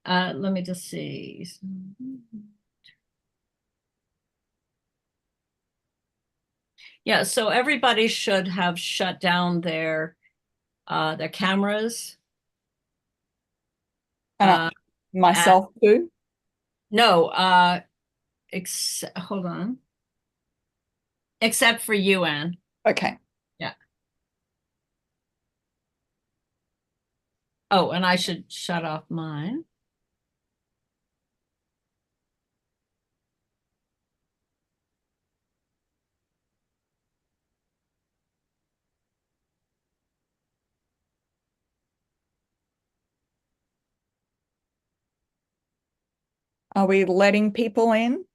Let me just see. Yeah, so everybody should have shut down their cameras. And Uh, myself too. no, hold on. Except for you, Anne. Okay. Yeah. Oh, and I should shut off mine. Are we letting people in?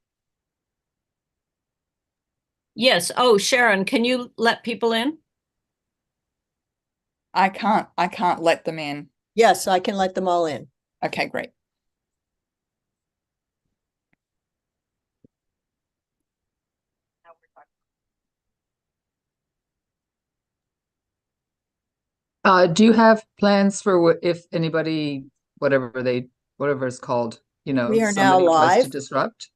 Yes. Oh, Sharon, can you let people in? I can't let them in. Yes, I can let them all in. Okay, great. Do you have plans for if anybody, whatever it's called, We are now somebody tries to live. disrupt?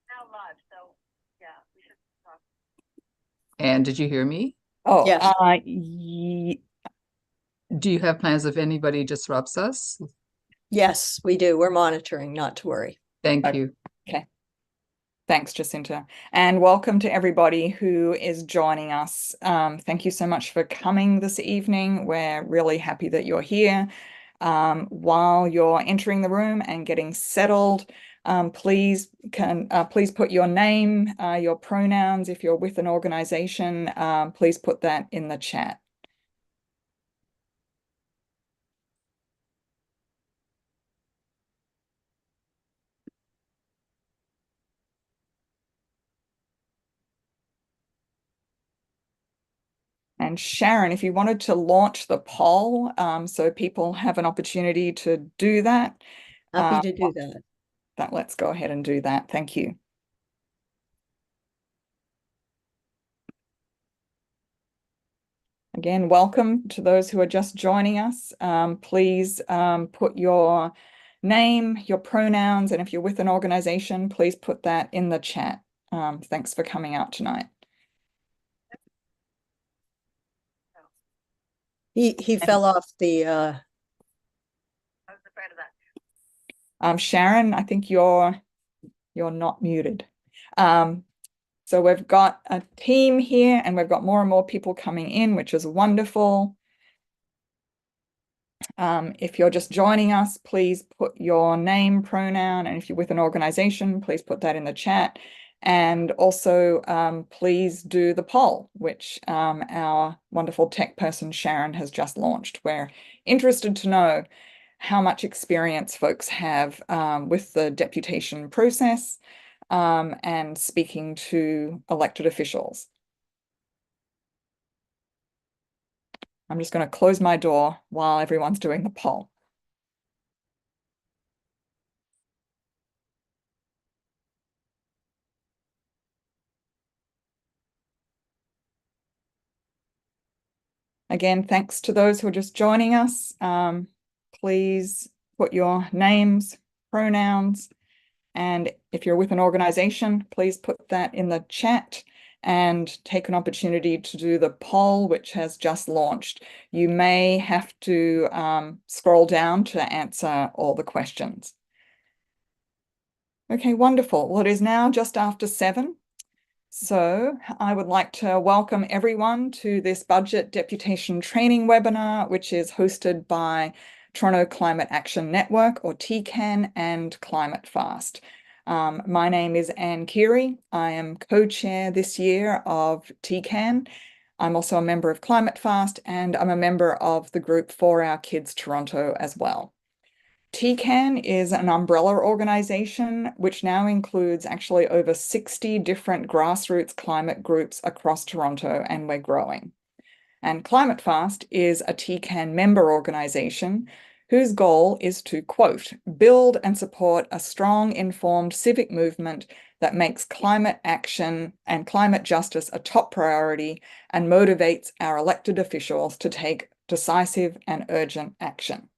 Now live, so yeah, we should talk. And did you hear me? Oh, Yes. Do you have plans if anybody disrupts us? Yes, we do. We're monitoring, not to worry. Thank you. Okay. Thanks, Jacinta. And welcome to everybody who is joining us. Thank you so much for coming this evening. We're really happy that you're here. While you're entering the room and getting settled, please put your name, your pronouns. If you're with an organization, please put that in the chat. And Sharon, if you wanted to launch the poll, so people have an opportunity to do that. Happy to do that. Let's go ahead and do that. Thank you. Again, welcome to those who are just joining us. Please put your name, your pronouns, and if you're with an organization, please put that in the chat. Thanks for coming out tonight. He fell off the I was afraid of that. Sharon, I think you're not muted. So we've got a team here and we've got more and more people coming in, which is wonderful. If you're just joining us, please put your name, pronoun, and if you're with an organization, please put that in the chat. And also, please do the poll, which our wonderful tech person, Sharon, has just launched. We're interested to know how much experience folks have with the deputation process and speaking to elected officials. I'm just going to close my door while everyone's doing the poll. Again, thanks to those who are just joining us. Please put your names, pronouns, and if you're with an organization, please put that in the chat and take an opportunity to do the poll, which has just launched. You may have to scroll down to answer all the questions. Okay, wonderful. Well, it is now just after 7. So I would like to welcome everyone to this Budget Deputation Training webinar, which is hosted by Toronto Climate Action Network, or TCAN, and Climate Fast. My name is Anne Keary. I am co-chair this year of TCAN. I'm also a member of Climate Fast, and I'm a member of the group For Our Kids Toronto as well. TCAN is an umbrella organization which now includes actually over 60 different grassroots climate groups across Toronto, and we're growing. And Climate Fast is a TCAN member organization whose goal is to, quote, build and support a strong, informed civic movement that makes climate action and climate justice a top priority and motivates our elected officials to take decisive and urgent action.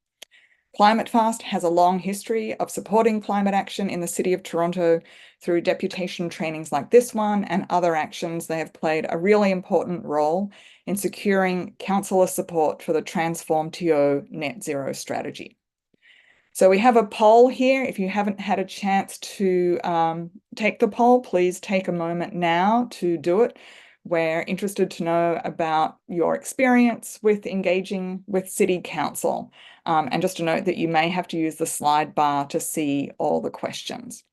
Climate Fast has a long history of supporting climate action in the City of Toronto through deputation trainings like this one and other actions. They have played a really important role in securing councillor support for the Transform TO net zero strategy. So we have a poll here. If you haven't had a chance to take the poll, please take a moment now to do it. We're interested to know about your experience with engaging with City Council. And just to note that you may have to use the slide bar to see all the questions.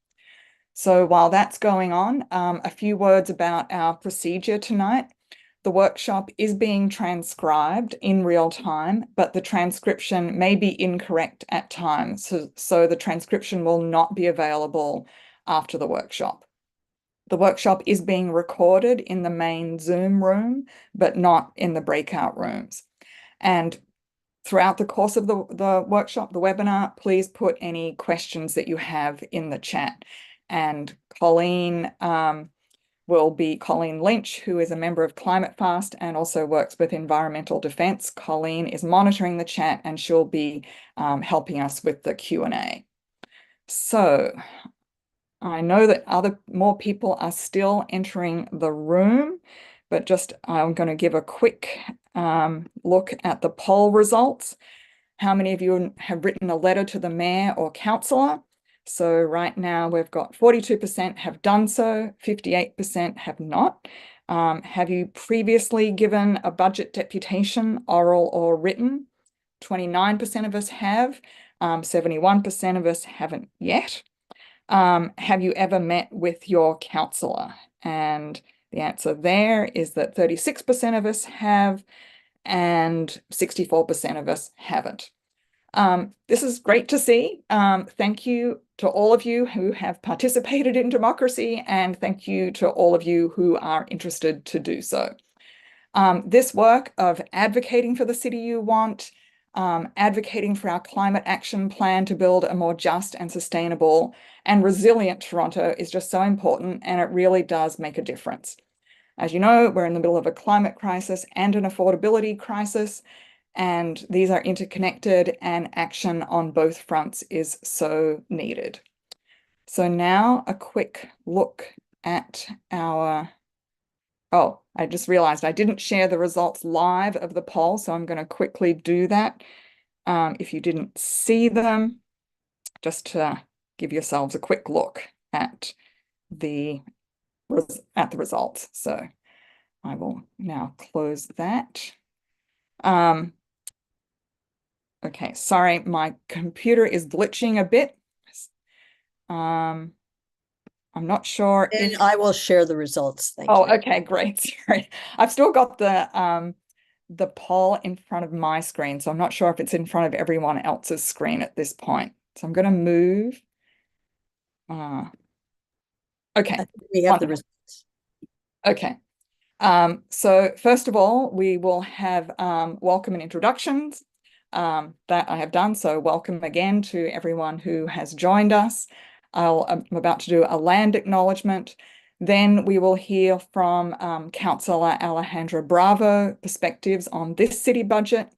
So while that's going on, a few words about our procedure tonight. The workshop is being transcribed in real time, but the transcription may be incorrect at times. So the transcription will not be available after the workshop. The workshop is being recorded in the main Zoom room, but not in the breakout rooms. And throughout the course of the workshop, the webinar, please put any questions that you have in the chat. And Colleen will be Colleen Lynch, who is a member of Climate Fast and also works with Environmental Defence. Colleen is monitoring the chat and she'll be helping us with the Q&A. So I know that more people are still entering the room, but just I'm going to give a quick look at the poll results. How many of you have written a letter to the mayor or councillor? So right now we've got 42% have done so, 58% have not. Have you previously given a budget deputation, oral or written? 29% of us have, 71% of us haven't yet. Have you ever met with your councillor? And the answer there is that 36% of us have and 64% of us haven't. This is great to see. Thank you to all of you who have participated in democracy, and thank you to all of you who are interested to do so. This work of advocating for the city you want, advocating for our climate action plan to build a more just and sustainable and resilient Toronto is just so important, and it really does make a difference. As you know, we're in the middle of a climate crisis and an affordability crisis, and these are interconnected, and action on both fronts is so needed. So now a quick look at our, oh, I just realized I didn't share the results live of the poll, so I'm going to quickly do that. If you didn't see them, just to give yourselves a quick look at the results. So I will now close that. Okay, sorry, my computer is glitching a bit. I'm not sure And if I will share the results. Thank oh, you. okay, great. Sorry. I've still got the poll in front of my screen, so I'm not sure if it's in front of everyone else's screen at this point. So I'm going to move. Okay. I think we have the results. Okay. So first of all, we will have welcome and introductions that I have done. So welcome again to everyone who has joined us. I'm about to do a land acknowledgement. Then we will hear from Councillor Alejandra Bravo perspectives on this city budget.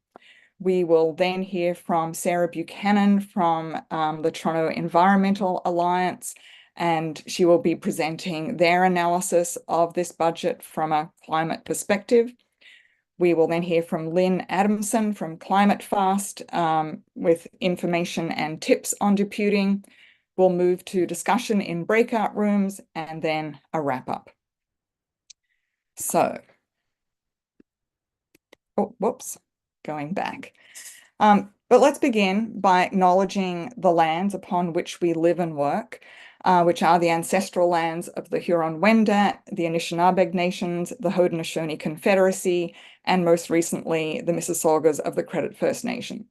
We will then hear from Sarah Buchanan from the Toronto Environmental Alliance, and she will be presenting their analysis of this budget from a climate perspective. We will then hear from Lynn Adamson from Climate Fast with information and tips on deputing. We'll move to discussion in breakout rooms and then a wrap up. So, oh, whoops, going back. But let's begin by acknowledging the lands upon which we live and work, which are the ancestral lands of the Huron-Wendat, the Anishinaabe Nations, the Haudenosaunee Confederacy, and most recently, the Mississaugas of the Credit First Nation.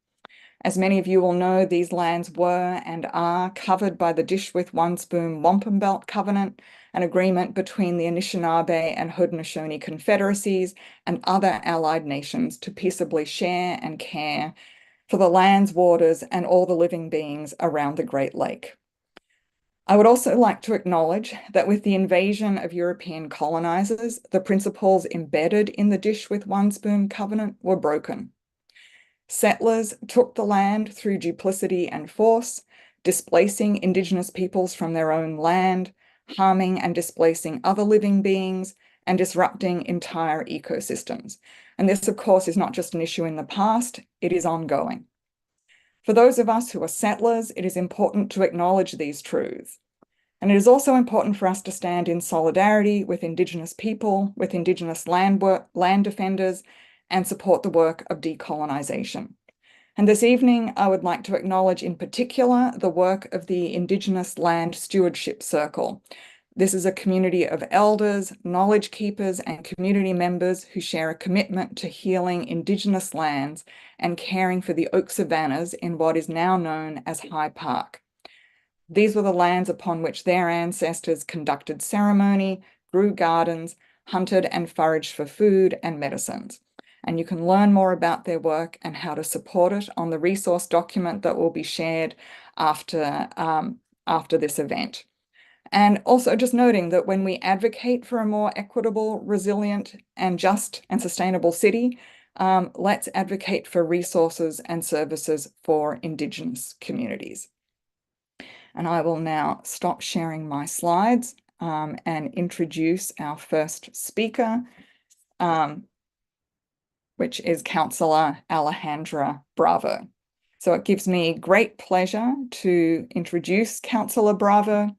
As many of you will know, these lands were and are covered by the Dish with One Spoon Wampum Belt Covenant, an agreement between the Anishinaabe and Haudenosaunee Confederacies and other allied nations to peaceably share and care for the lands, waters, and all the living beings around the Great Lake. I would also like to acknowledge that with the invasion of European colonizers, the principles embedded in the Dish with One Spoon Covenant were broken. Settlers took the land through duplicity and force, displacing Indigenous peoples from their own land, harming and displacing other living beings, and disrupting entire ecosystems. And this, of course, is not just an issue in the past, it is ongoing. For those of us who are settlers, it is important to acknowledge these truths. And it is also important for us to stand in solidarity with Indigenous people, with Indigenous land defenders, and support the work of decolonisation. And this evening, I would like to acknowledge in particular the work of the Indigenous Land Stewardship Circle. This is a community of elders, knowledge keepers, and community members who share a commitment to healing Indigenous lands and caring for the oak savannas in what is now known as High Park. These were the lands upon which their ancestors conducted ceremony, grew gardens, hunted and foraged for food and medicines. And you can learn more about their work and how to support it on the resource document that will be shared after this event. And also just noting that when we advocate for a more equitable, resilient, and just and sustainable city, let's advocate for resources and services for Indigenous communities. And I will now stop sharing my slides and introduce our first speaker, which is Councillor Alejandra Bravo. So it gives me great pleasure to introduce Councillor Bravo.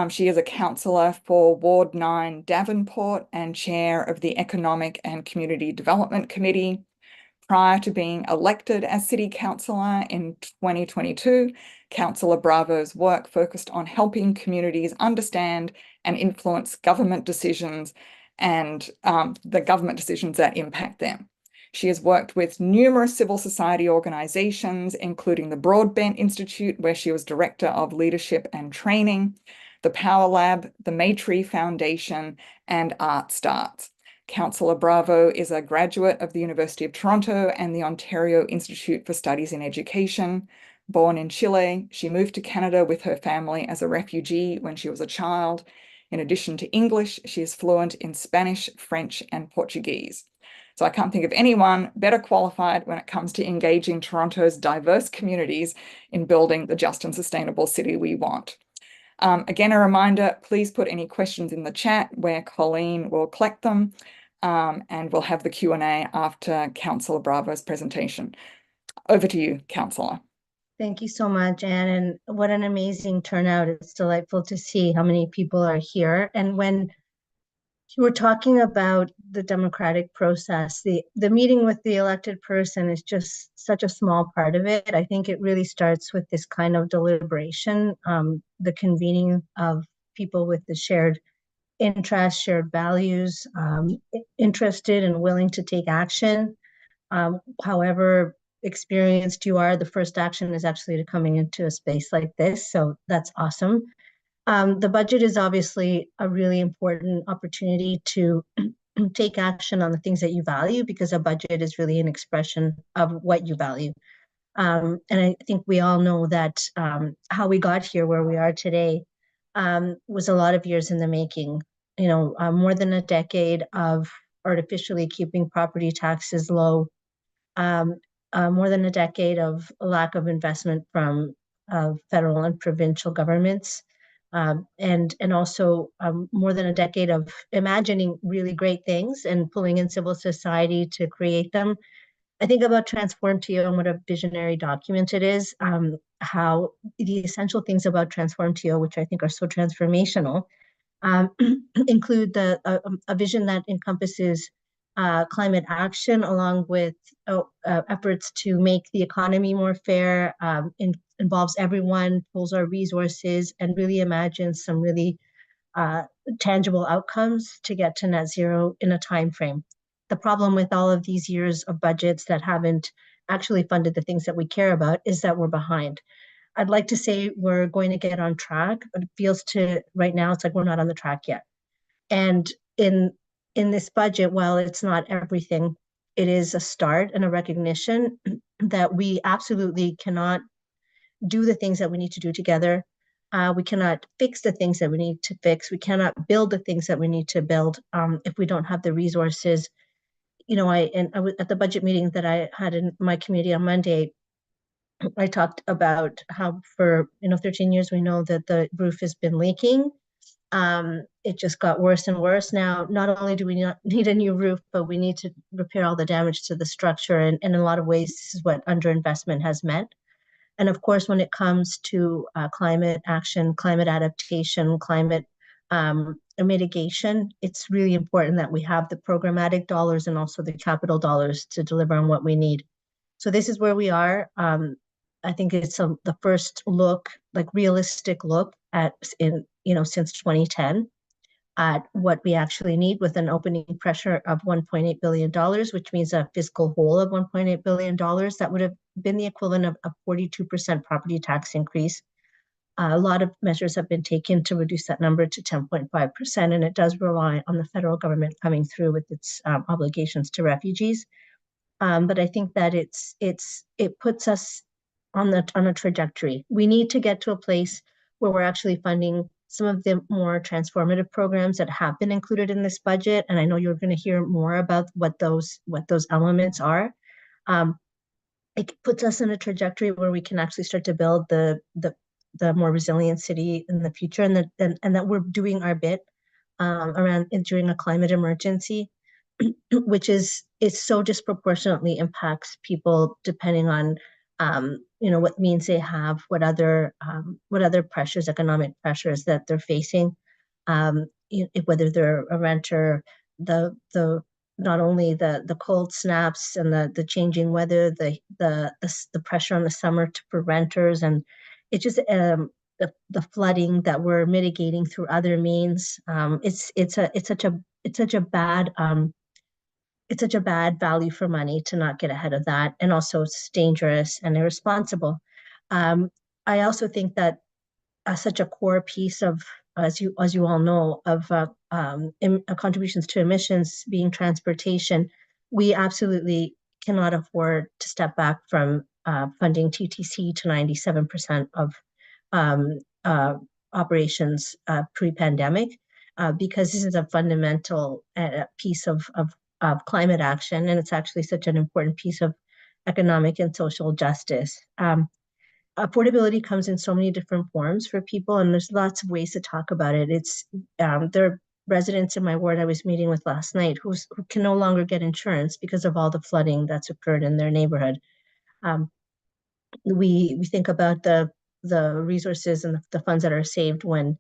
She is a councillor for Ward 9 Davenport and chair of the Economic and Community Development Committee. Prior to being elected as City Councillor in 2022, Councillor Bravo's work focused on helping communities understand and influence government decisions and the government decisions that impact them. She has worked with numerous civil society organisations, including the Broadbent Institute, where she was Director of Leadership and Training, the Power Lab, the Maytree Foundation, and Art Starts. Councillor Bravo is a graduate of the University of Toronto and the Ontario Institute for Studies in Education. Born in Chile, she moved to Canada with her family as a refugee when she was a child. In addition to English, she is fluent in Spanish, French, and Portuguese. So I can't think of anyone better qualified when it comes to engaging Toronto's diverse communities in building the just and sustainable city we want. Again, a reminder, please put any questions in the chat where Colleen will collect them, and we'll have the Q&A after Councillor Bravo's presentation. Over to you, Councillor. Thank you so much, Anne, and what an amazing turnout. It's delightful to see how many people are here. And when you were talking about the democratic process, the meeting with the elected person is just such a small part of it. I think it really starts with this kind of deliberation, the convening of people with the shared interests, shared values, interested and willing to take action. However experienced you are, the first action is actually to coming into a space like this. So that's awesome. The budget is obviously a really important opportunity to take action on the things that you value, because a budget is really an expression of what you value. And I think we all know that how we got here where we are today was a lot of years in the making. You know, more than a decade of artificially keeping property taxes low, more than a decade of lack of investment from federal and provincial governments, and also more than a decade of imagining really great things and pulling in civil society to create them. I think about Transform TO and what a visionary document it is, how the essential things about Transform TO, which I think are so transformational, include a vision that encompasses climate action along with efforts to make the economy more fair, involves everyone, pulls our resources, and really imagines some really tangible outcomes to get to net zero in a time frame. The problem with all of these years of budgets that haven't actually funded the things that we care about is that we're behind. I'd like to say we're going to get on track, but it feels to right now it's like we're not on the track yet. And in this budget, while it's not everything, it is a start and a recognition that we absolutely cannot do the things that we need to do together. We cannot fix the things that we need to fix. We cannot build the things that we need to build if we don't have the resources I was at the budget meeting that I had in my committee on Monday. I talked about how for 13 years we know that the roof has been leaking. It just got worse and worse. Now, not only do we not need a new roof, but we need to repair all the damage to the structure. And in a lot of ways, this is what underinvestment has meant. And of course, when it comes to climate action, climate adaptation, climate mitigation, it's really important that we have the programmatic dollars and also the capital dollars to deliver on what we need. So this is where we are. I think it's the first look, like realistic look at since 2010 at what we actually need with an opening pressure of $1.8 billion, which means a fiscal hole of $1.8 billion. That would have been the equivalent of a 42% property tax increase. A lot of measures have been taken to reduce that number to 10.5%, and it does rely on the federal government coming through with its obligations to refugees. But I think that it puts us on a trajectory. We need to get to a place where we're actually funding some of the more transformative programs that have been included in this budget. And I know you're going to hear more about what those elements are. It puts us in a trajectory where we can actually start to build the more resilient city in the future, and that we're doing our bit around during a climate emergency, which is so disproportionately impacts people depending on what means they have, what other pressures, economic pressures that they're facing, whether they're a renter, the not only the cold snaps and the changing weather, the pressure on the summer for renters, and it just the flooding that we're mitigating through other means. It's such a bad value for money to not get ahead of that, and also it's dangerous and irresponsible. I also think that such a core piece of, as you all know, of contributions to emissions being transportation, we absolutely cannot afford to step back from funding TTC to 97% of operations pre-pandemic, because this is a fundamental piece of climate action, and it's actually such an important piece of economic and social justice. Affordability comes in so many different forms for people, and there's lots of ways to talk about it. There are residents in my ward I was meeting with last night who can no longer get insurance because of all the flooding that's occurred in their neighborhood. We think about the resources and the funds that are saved when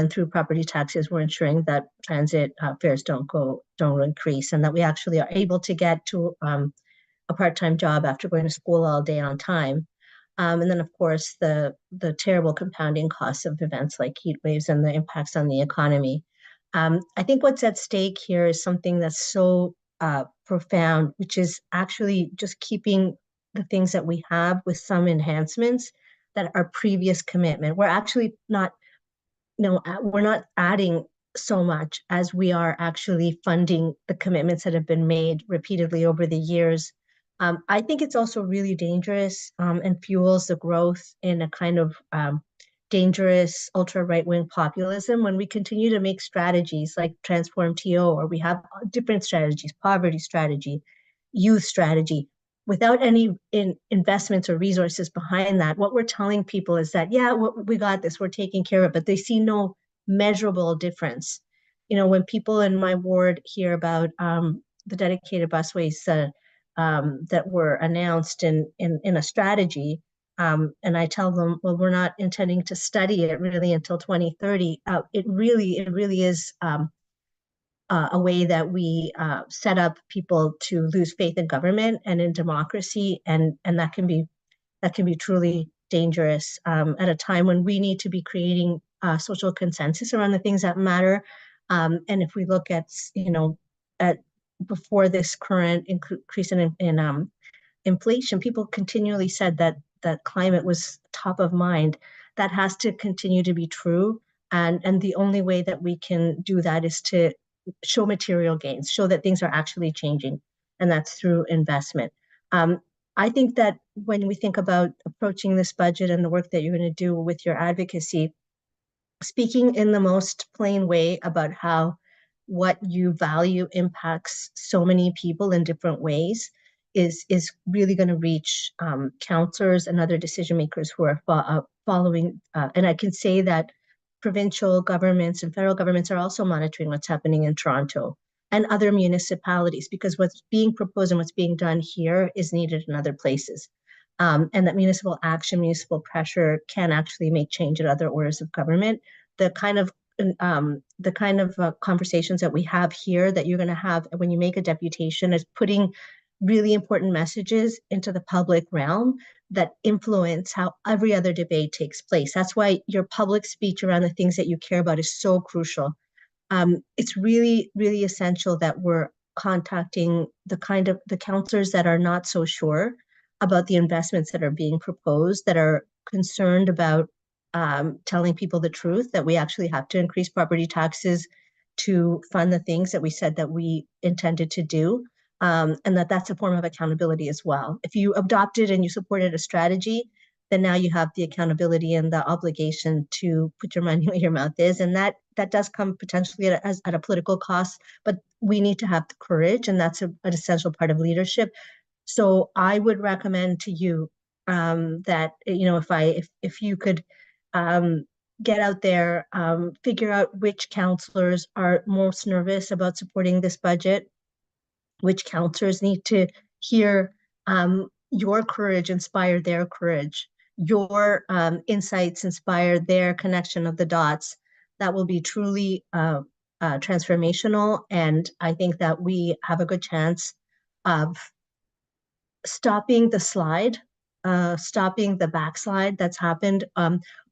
through property taxes we're ensuring that transit fares don't increase, and that we actually are able to get to a part-time job after going to school all day on time. And then, of course, the terrible compounding costs of events like heat waves and the impacts on the economy. I think what's at stake here is something that's so profound, which is actually just keeping the things that we have with some enhancements that our previous commitment. We're actually not, we're not adding so much as we are actually funding the commitments that have been made repeatedly over the years. I think it's also really dangerous and fuels the growth in a kind of dangerous ultra right-wing populism when we continue to make strategies like Transform TO, or we have different strategies, poverty strategy, youth strategy, without any investments or resources behind that. What we're telling people is that, yeah, we got this, we're taking care of it, but they see no measurable difference. When people in my ward hear about the dedicated busways that were announced in a strategy, and I tell them, well, we're not intending to study it really until 2030. It really is a way that we set up people to lose faith in government and in democracy, and that can be truly dangerous at a time when we need to be creating social consensus around the things that matter. And if we look at before this current increase in inflation, people continually said that climate was top of mind. That has to continue to be true, and the only way that we can do that is to show material gains, show that things are actually changing, and that's through investment. I think that when we think about approaching this budget and the work that you're going to do with your advocacy, speaking in the most plain way about how what you value impacts so many people in different ways is really going to reach counselors and other decision makers who are following. And I can say that provincial governments and federal governments are also monitoring what's happening in Toronto and other municipalities, because what's being proposed and what's being done here is needed in other places. And that municipal action, municipal pressure can actually make change at other orders of government. The kind of conversations that we have here that you're going to have when you make a deputation is putting really important messages into the public realm that influence how every other debate takes place. That's why your public speech around the things that you care about is so crucial. It's really, really essential that we're contacting the counselors that are not so sure about the investments that are being proposed, that are concerned about telling people the truth, that we actually have to increase property taxes to fund the things that we said that we intended to do, and that's a form of accountability as well. If you adopted and you supported a strategy, then now you have the accountability and the obligation to put your money where your mouth is. And that does come potentially at a political cost, but we need to have the courage, and that's an essential part of leadership. So I would recommend to you that, if you could get out there, figure out which counselors are most nervous about supporting this budget, which counselors need to hear your courage inspire their courage, your insights inspire their connection of the dots. That will be truly transformational. And I think that we have a good chance of stopping the slide, stopping the backslide that's happened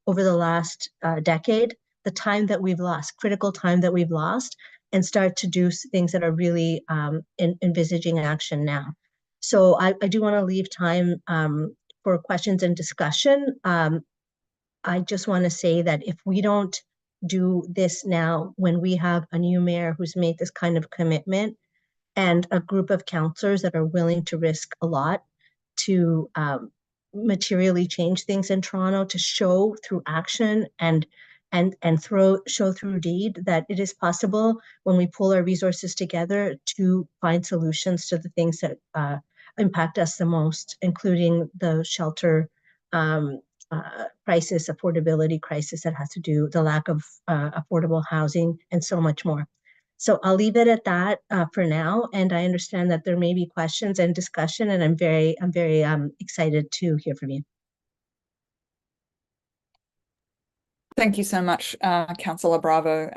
over the last decade, the time that we've lost, critical time that we've lost, and start to do things that are really envisaging action now. So I do want to leave time for questions and discussion. I just want to say that if we don't do this now, when we have a new mayor who's made this kind of commitment and a group of counselors that are willing to risk a lot to materially change things in Toronto, to show through action and show through deed that it is possible, when we pull our resources together, to find solutions to the things that impact us the most, including the shelter crisis, affordability crisis that has to do the lack of affordable housing, and so much more. So I'll leave it at that for now. And I understand that there may be questions and discussion, and I'm very excited to hear from you. Thank you so much, Councillor Bravo,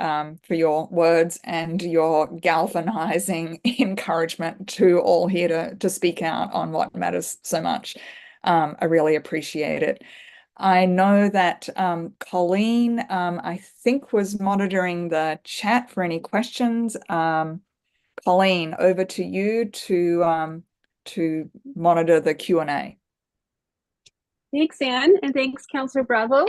for your words and your galvanizing encouragement to all here to speak out on what matters so much. I really appreciate it. I know that Colleen, I think, was monitoring the chat for any questions. Colleen, over to you to monitor the Q&A. Thanks, Anne, and thanks, Councillor Bravo.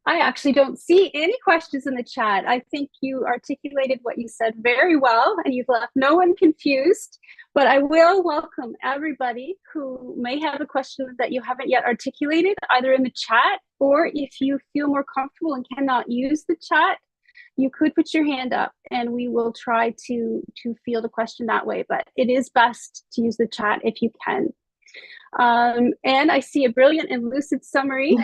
I actually don't see any questions in the chat. I think you articulated what you said very well, and you've left no one confused. But I will welcome everybody who may have a question that you haven't yet articulated, either in the chat, or if you feel more comfortable and cannot use the chat, you could put your hand up and we will try to field a question that way. But it is best to use the chat if you can. And I see a brilliant and lucid summary.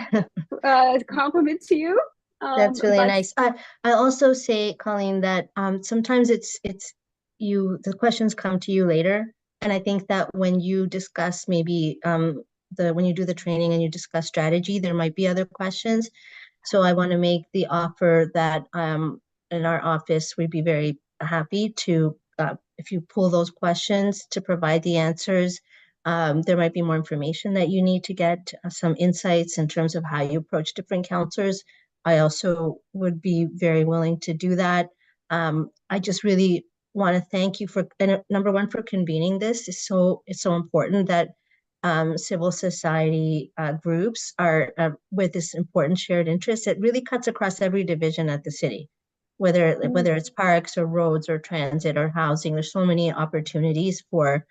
Compliment to you. That's really nice. I also say, Colleen, that sometimes it's you, the questions come to you later. And I think that when you discuss maybe when you do the training and you discuss strategy, there might be other questions. So I want to make the offer that in our office, we'd be very happy to, if you pull those questions, to provide the answers. There might be more information that you need to get, some insights in terms of how you approach different counselors. I also would be very willing to do that. I just really want to thank you for, number one, for convening this. It's so important that civil society groups are with this important shared interest. It really cuts across every division at the city, whether it's parks or roads or transit or housing. There's so many opportunities for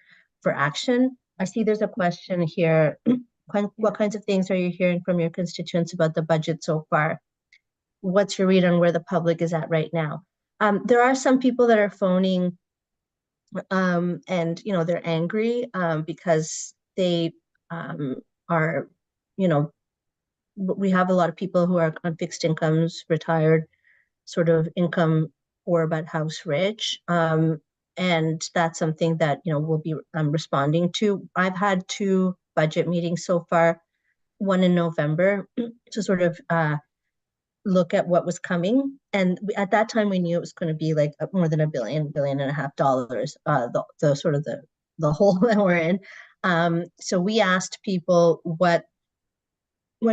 action. I see there's a question here. What kinds of things are you hearing from your constituents about the budget so far? What's your read on where the public is at right now? There are some people that are phoning, and they're angry because they are, you know, we have a lot of people who are on fixed incomes, retired sort of income, or but house rich. And that's something that, we'll be responding to. I've had 2 budget meetings so far, one in November to sort of look at what was coming. And at that time, we knew it was going to be like more than billion and a half dollars, the sort of the hole that we're in. So we asked people, what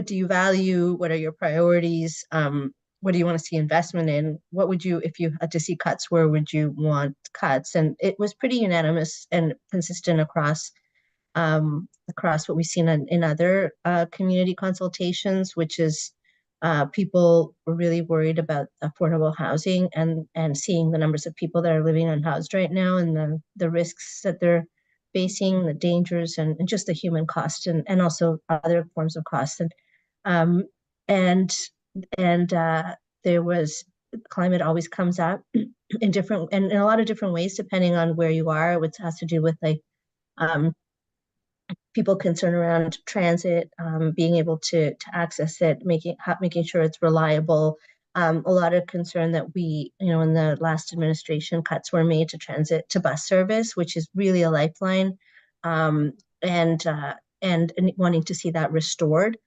do you value? What are your priorities? What do you want to see investment in? What would you, if you had to see cuts, where would you want cuts? And it was pretty unanimous and consistent across what we've seen in other community consultations, which is people were really worried about affordable housing and seeing the numbers of people that are living unhoused right now, and the risks that they're facing, the dangers, and just the human cost, and also other forms of cost. Um, and there was, climate always comes up in different, and in a lot of different ways depending on where you are. It has to do with like people concerned around transit, being able to access it, making sure it's reliable. A lot of concern that in the last administration, cuts were made to transit, to bus service, which is really a lifeline, and wanting to see that restored.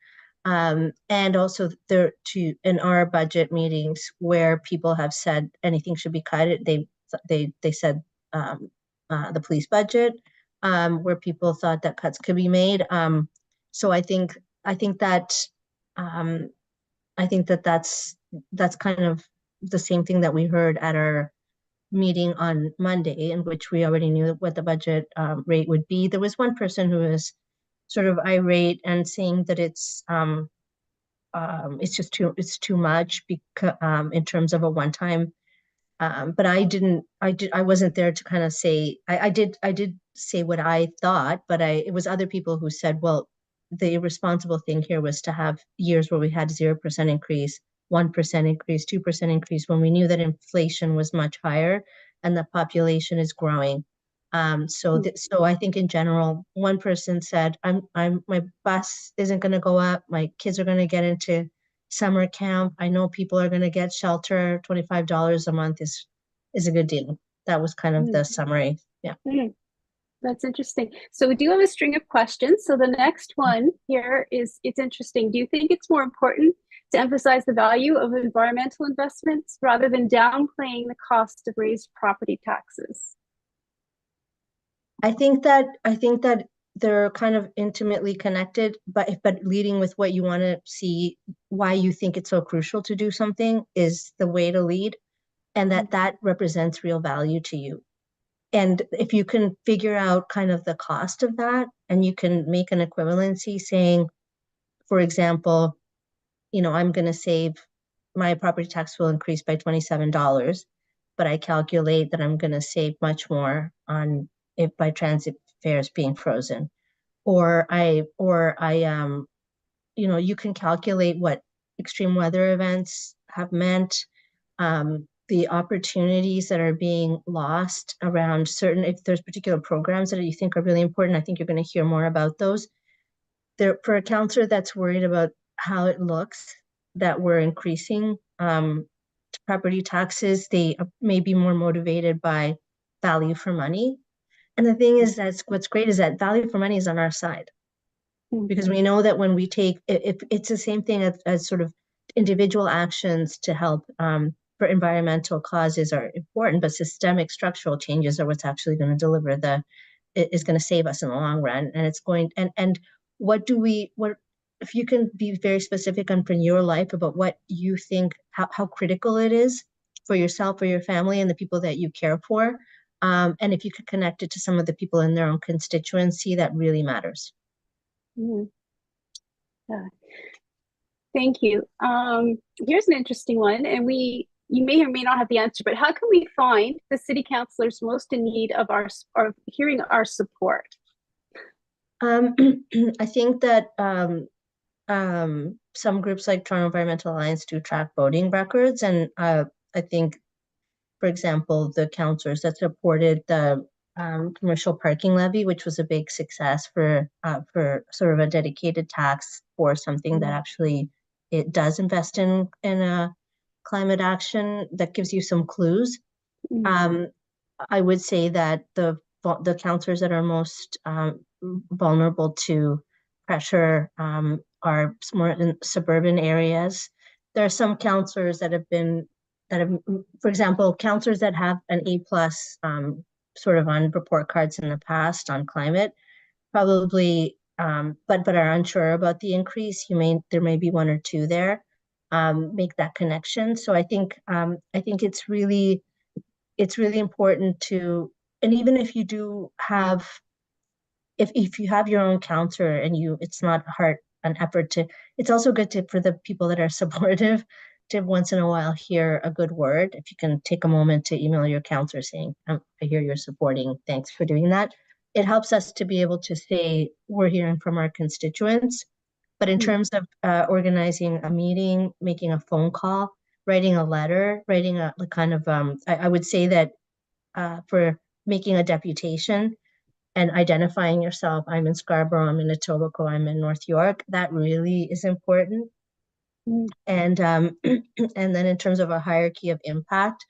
And also in our budget meetings where people have said anything should be cut, they said the police budget, where people thought that cuts could be made. So I think that um, that's kind of the same thing that we heard at our meeting on Monday, in which we already knew what the budget rate would be. There was one person who was sort of irate and saying that it's too much because in terms of a one-time. But I wasn't there to kind of say, I did say what I thought, but it was other people who said, well, the responsible thing here was to have years where we had 0% increase, 1% increase, 2% increase, when we knew that inflation was much higher and the population is growing. So I think in general, one person said, my bus isn't going to go up. My kids are going to get into summer camp. I know people are going to get shelter. $25 a month is a good deal. That was kind of the summary. Yeah. That's interesting. So we do have a string of questions. So the next one here is, it's interesting. Do you think it's more important to emphasize the value of environmental investments rather than downplaying the cost of raised property taxes? I think that they're kind of intimately connected, but leading with what you want to see, why you think it's so crucial to do something is the way to lead, and that represents real value to you. And if you can figure out kind of the cost of that, and you can make an equivalency saying, for example, I'm going to save, my property tax will increase by $27, but I calculate that I'm going to save much more on it by transit fares being frozen. Or you can calculate what extreme weather events have meant, the opportunities that are being lost around certain, if there's particular programs that you think are really important. I think you're going to hear more about those. For a counselor that's worried about how it looks, that we're increasing property taxes, they may be more motivated by value for money. And the thing is, what's great is that value for money is on our side, because we know that when we take, if it's the same thing as sort of individual actions to help for environmental causes are important, but systemic structural changes are what's actually going to deliver is going to save us in the long run. And it's going, and what if you can be very specific on for your life about what you think, how critical it is for yourself or your family and the people that you care for. And if you could connect it to some of the people in their own constituency, that really matters. Yeah. Thank you. Here's an interesting one, and you may or may not have the answer, but how can we find the city councillors most in need of hearing our support? I think that some groups like Toronto Environmental Alliance do track voting records, and I think for example, the councillors that supported the commercial parking levy, which was a big success for sort of a dedicated tax for something that actually it does invest in climate action. That gives you some clues. I would say that the councillors that are most vulnerable to pressure are more in suburban areas. There are some councillors that have, for example, councillors that have an A+ sort of on report cards in the past on climate, probably, but are unsure about the increase. There may be one or two there. Make that connection. So I think it's really important to, and even if you do have, if you have your own counselor and it's not an effort to, it's also good for the people that are supportive to once in a while hear a good word. If you can take a moment to email your counselor saying, I hear you're supporting, thanks for doing that. It helps us to be able to say, we're hearing from our constituents. But in terms of organizing a meeting, making a phone call, writing a letter, writing a kind of, I would say that for making a deputation and identifying yourself, I'm in Scarborough, I'm in Etobicoke, I'm in North York, that really is important. And and then in terms of a hierarchy of impact,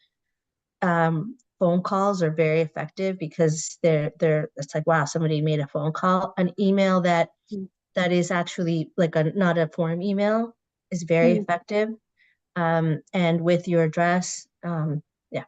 phone calls are very effective because it's like, wow, somebody made a phone call. An email that is actually like not a form email is very effective. And with your address, yeah.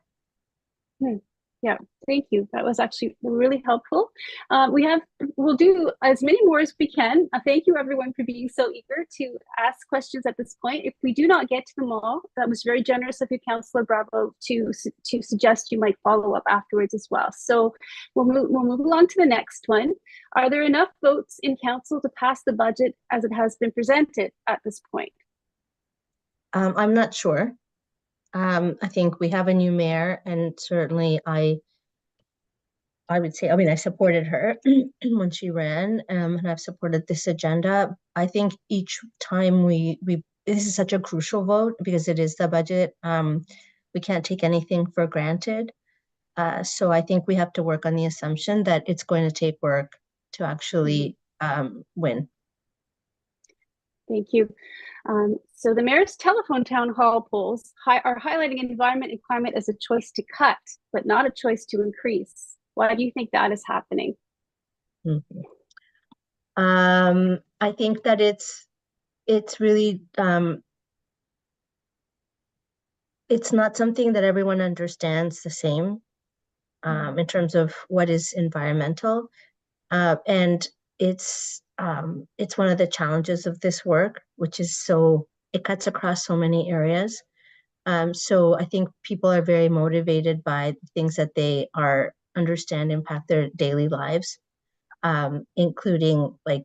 Yeah, thank you. That was actually really helpful. We'll do as many more as we can. Thank you everyone for being so eager to ask questions at this point. If we do not get to them all, that was very generous of you, Councillor Bravo, to suggest you might follow up afterwards as well. So we'll move along to the next one. Are there enough votes in council to pass the budget as it has been presented at this point? I'm not sure. I think we have a new mayor, and certainly I would say, I mean, I supported her when she ran, and I've supported this agenda. I think each time this is such a crucial vote because it is the budget. We can't take anything for granted. So I think we have to work on the assumption that it's going to take work to actually win. Thank you. So the mayor's telephone town hall polls are highlighting environment and climate as a choice to cut, but not a choice to increase. Why do you think that is happening? I think that it's really, it's not something that everyone understands the same in terms of what is environmental. And it's one of the challenges of this work, which is it cuts across so many areas. So I think people are very motivated by things that they understand impact their daily lives, including like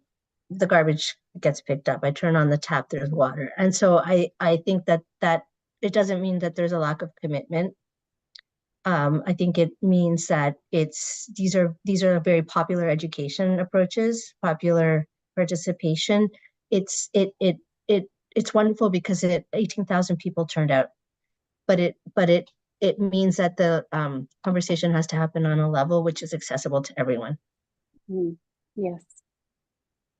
the garbage gets picked up. I turn on the tap, there's water. And so I think that it doesn't mean that there's a lack of commitment. I think it means that these are very popular education approaches, popular participation. It's wonderful because 18,000 people turned out, but it means that the conversation has to happen on a level which is accessible to everyone. Yes.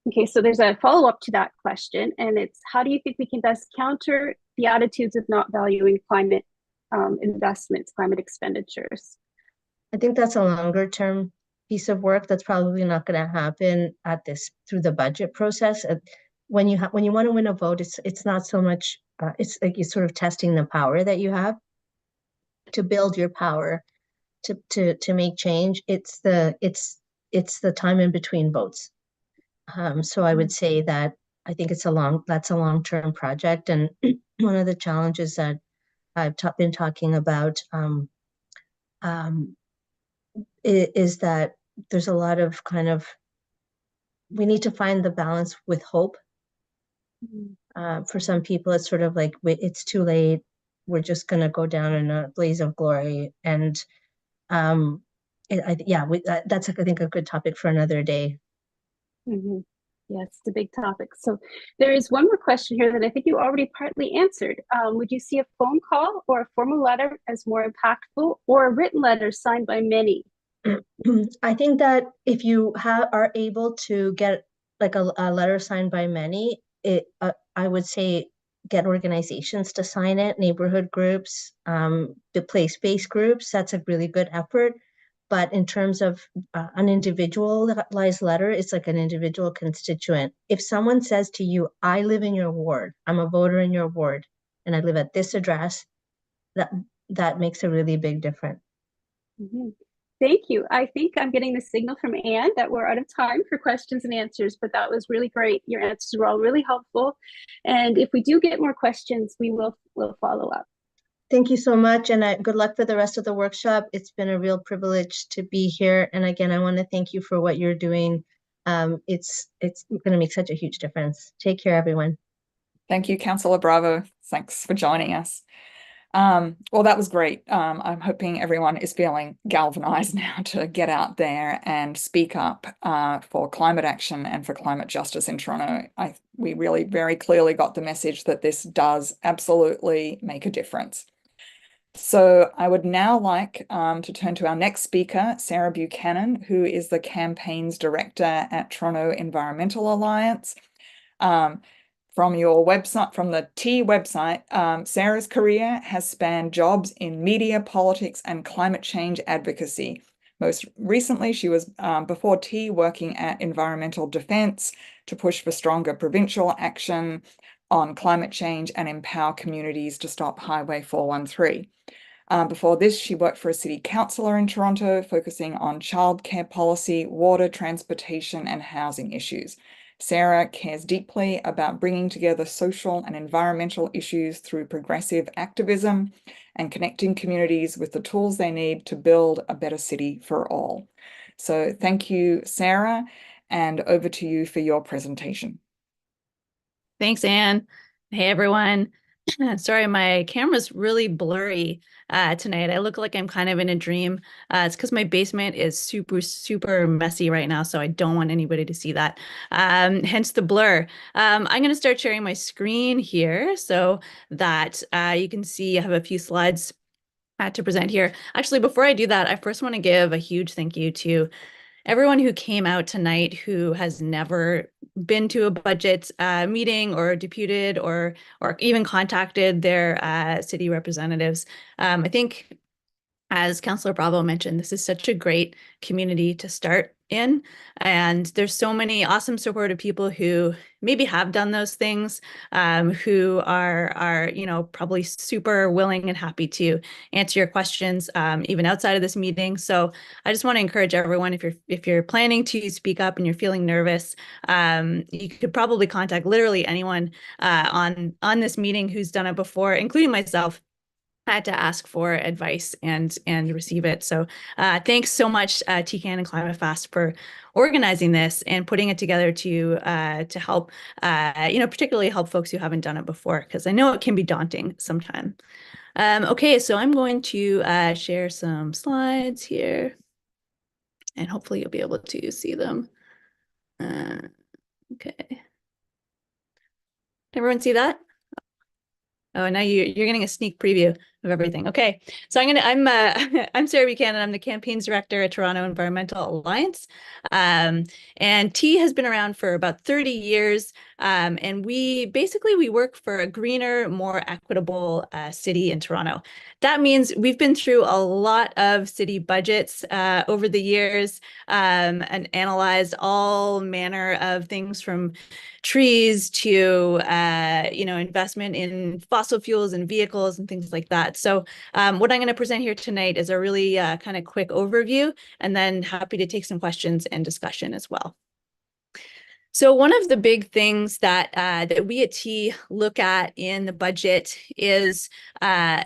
Okay, so there's a follow-up to that question, and it's, how do you think we can best counter the attitudes of not valuing climate investments, climate expenditures? I think that's a longer term piece of work that's probably not going to happen through the budget process. When you want to win a vote, it's not so much, it's like you're sort of testing the power that you have to build your power to make change. It's the time in between votes. So I would say that I think that's a long-term project. And one of the challenges that I've been talking about is that there's a lot of we need to find the balance with hope. For some people, it's sort of like, it's too late. We're just going to go down in a blaze of glory. And that's, I think, a good topic for another day. Yes, it's a big topic. So there is one more question here that I think you already partly answered. Would you see a phone call or a formal letter as more impactful, or a written letter signed by many? I think that if you are able to get like a letter signed by many, I would say get organizations to sign it, neighborhood groups, the place-based groups. That's a really good effort. But in terms of an individualized letter, it's like an individual constituent. If someone says to you, I live in your ward, I'm a voter in your ward, and I live at this address, that makes a really big difference. Mm-hmm. Thank you. I think I'm getting the signal from Anne that we're out of time for questions and answers, but that was really great. Your answers were all really helpful. And if we do get more questions, we'll follow up. Thank you so much, and good luck for the rest of the workshop. It's been a real privilege to be here. And again, I want to thank you for what you're doing. It's going to make such a huge difference. Take care, everyone. Thank you, Councillor Bravo. Thanks for joining us. Well, that was great. I'm hoping everyone is feeling galvanized now to get out there and speak up for climate action and for climate justice in Toronto. We really very clearly got the message that this does absolutely make a difference. So I would now like to turn to our next speaker, Sarah Buchanan, who is the Campaigns Director at Toronto Environmental Alliance. From your website, from the T website, Sarah's career has spanned jobs in media, politics, and climate change advocacy. Most recently, she was, before T, working at Environmental Defence to push for stronger provincial action on climate change and empower communities to stop Highway 413. Before this, she worked for a city councillor in Toronto, focusing on childcare policy, water, transportation, and housing issues. Sarah cares deeply about bringing together social and environmental issues through progressive activism and connecting communities with the tools they need to build a better city for all. So thank you, Sarah, and over to you for your presentation. Thanks, Anne. Hey, everyone. Sorry, my camera's really blurry tonight. I look like I'm kind of in a dream. It's because my basement is super, super messy right now, so I don't want anybody to see that. Hence the blur. I'm going to start sharing my screen here so that you can see I have a few slides to present here. Actually, before I do that, I first want to give a huge thank you to everyone who came out tonight who has never been to a budget meeting or deputed or even contacted their city representatives. I think, as Councillor Bravo mentioned, this is such a great community to start in. And there's so many awesome supportive people who maybe have done those things, who are probably super willing and happy to answer your questions, even outside of this meeting. So I just want to encourage everyone, if you're planning to speak up and you're feeling nervous, you could probably contact literally anyone on this meeting who's done it before, including myself. I had to ask for advice and receive it. So thanks so much, TCAN and Climate Fast, for organizing this and putting it together to help, particularly help folks who haven't done it before, because I know it can be daunting sometimes. Okay, so I'm going to share some slides here, and hopefully you'll be able to see them. Okay. Everyone see that? Oh, now you're getting a sneak preview of everything. Okay, so I'm Sarah Buchanan. I'm the campaigns director at Toronto Environmental Alliance, and T has been around for about 30 years. And we work for a greener, more equitable city in Toronto. That means we've been through a lot of city budgets over the years, and analyzed all manner of things from trees to investment in fossil fuels and vehicles and things like that. So what I'm going to present here tonight is a really kind of quick overview, and then happy to take some questions and discussion as well. So one of the big things that we at T look at in the budget is how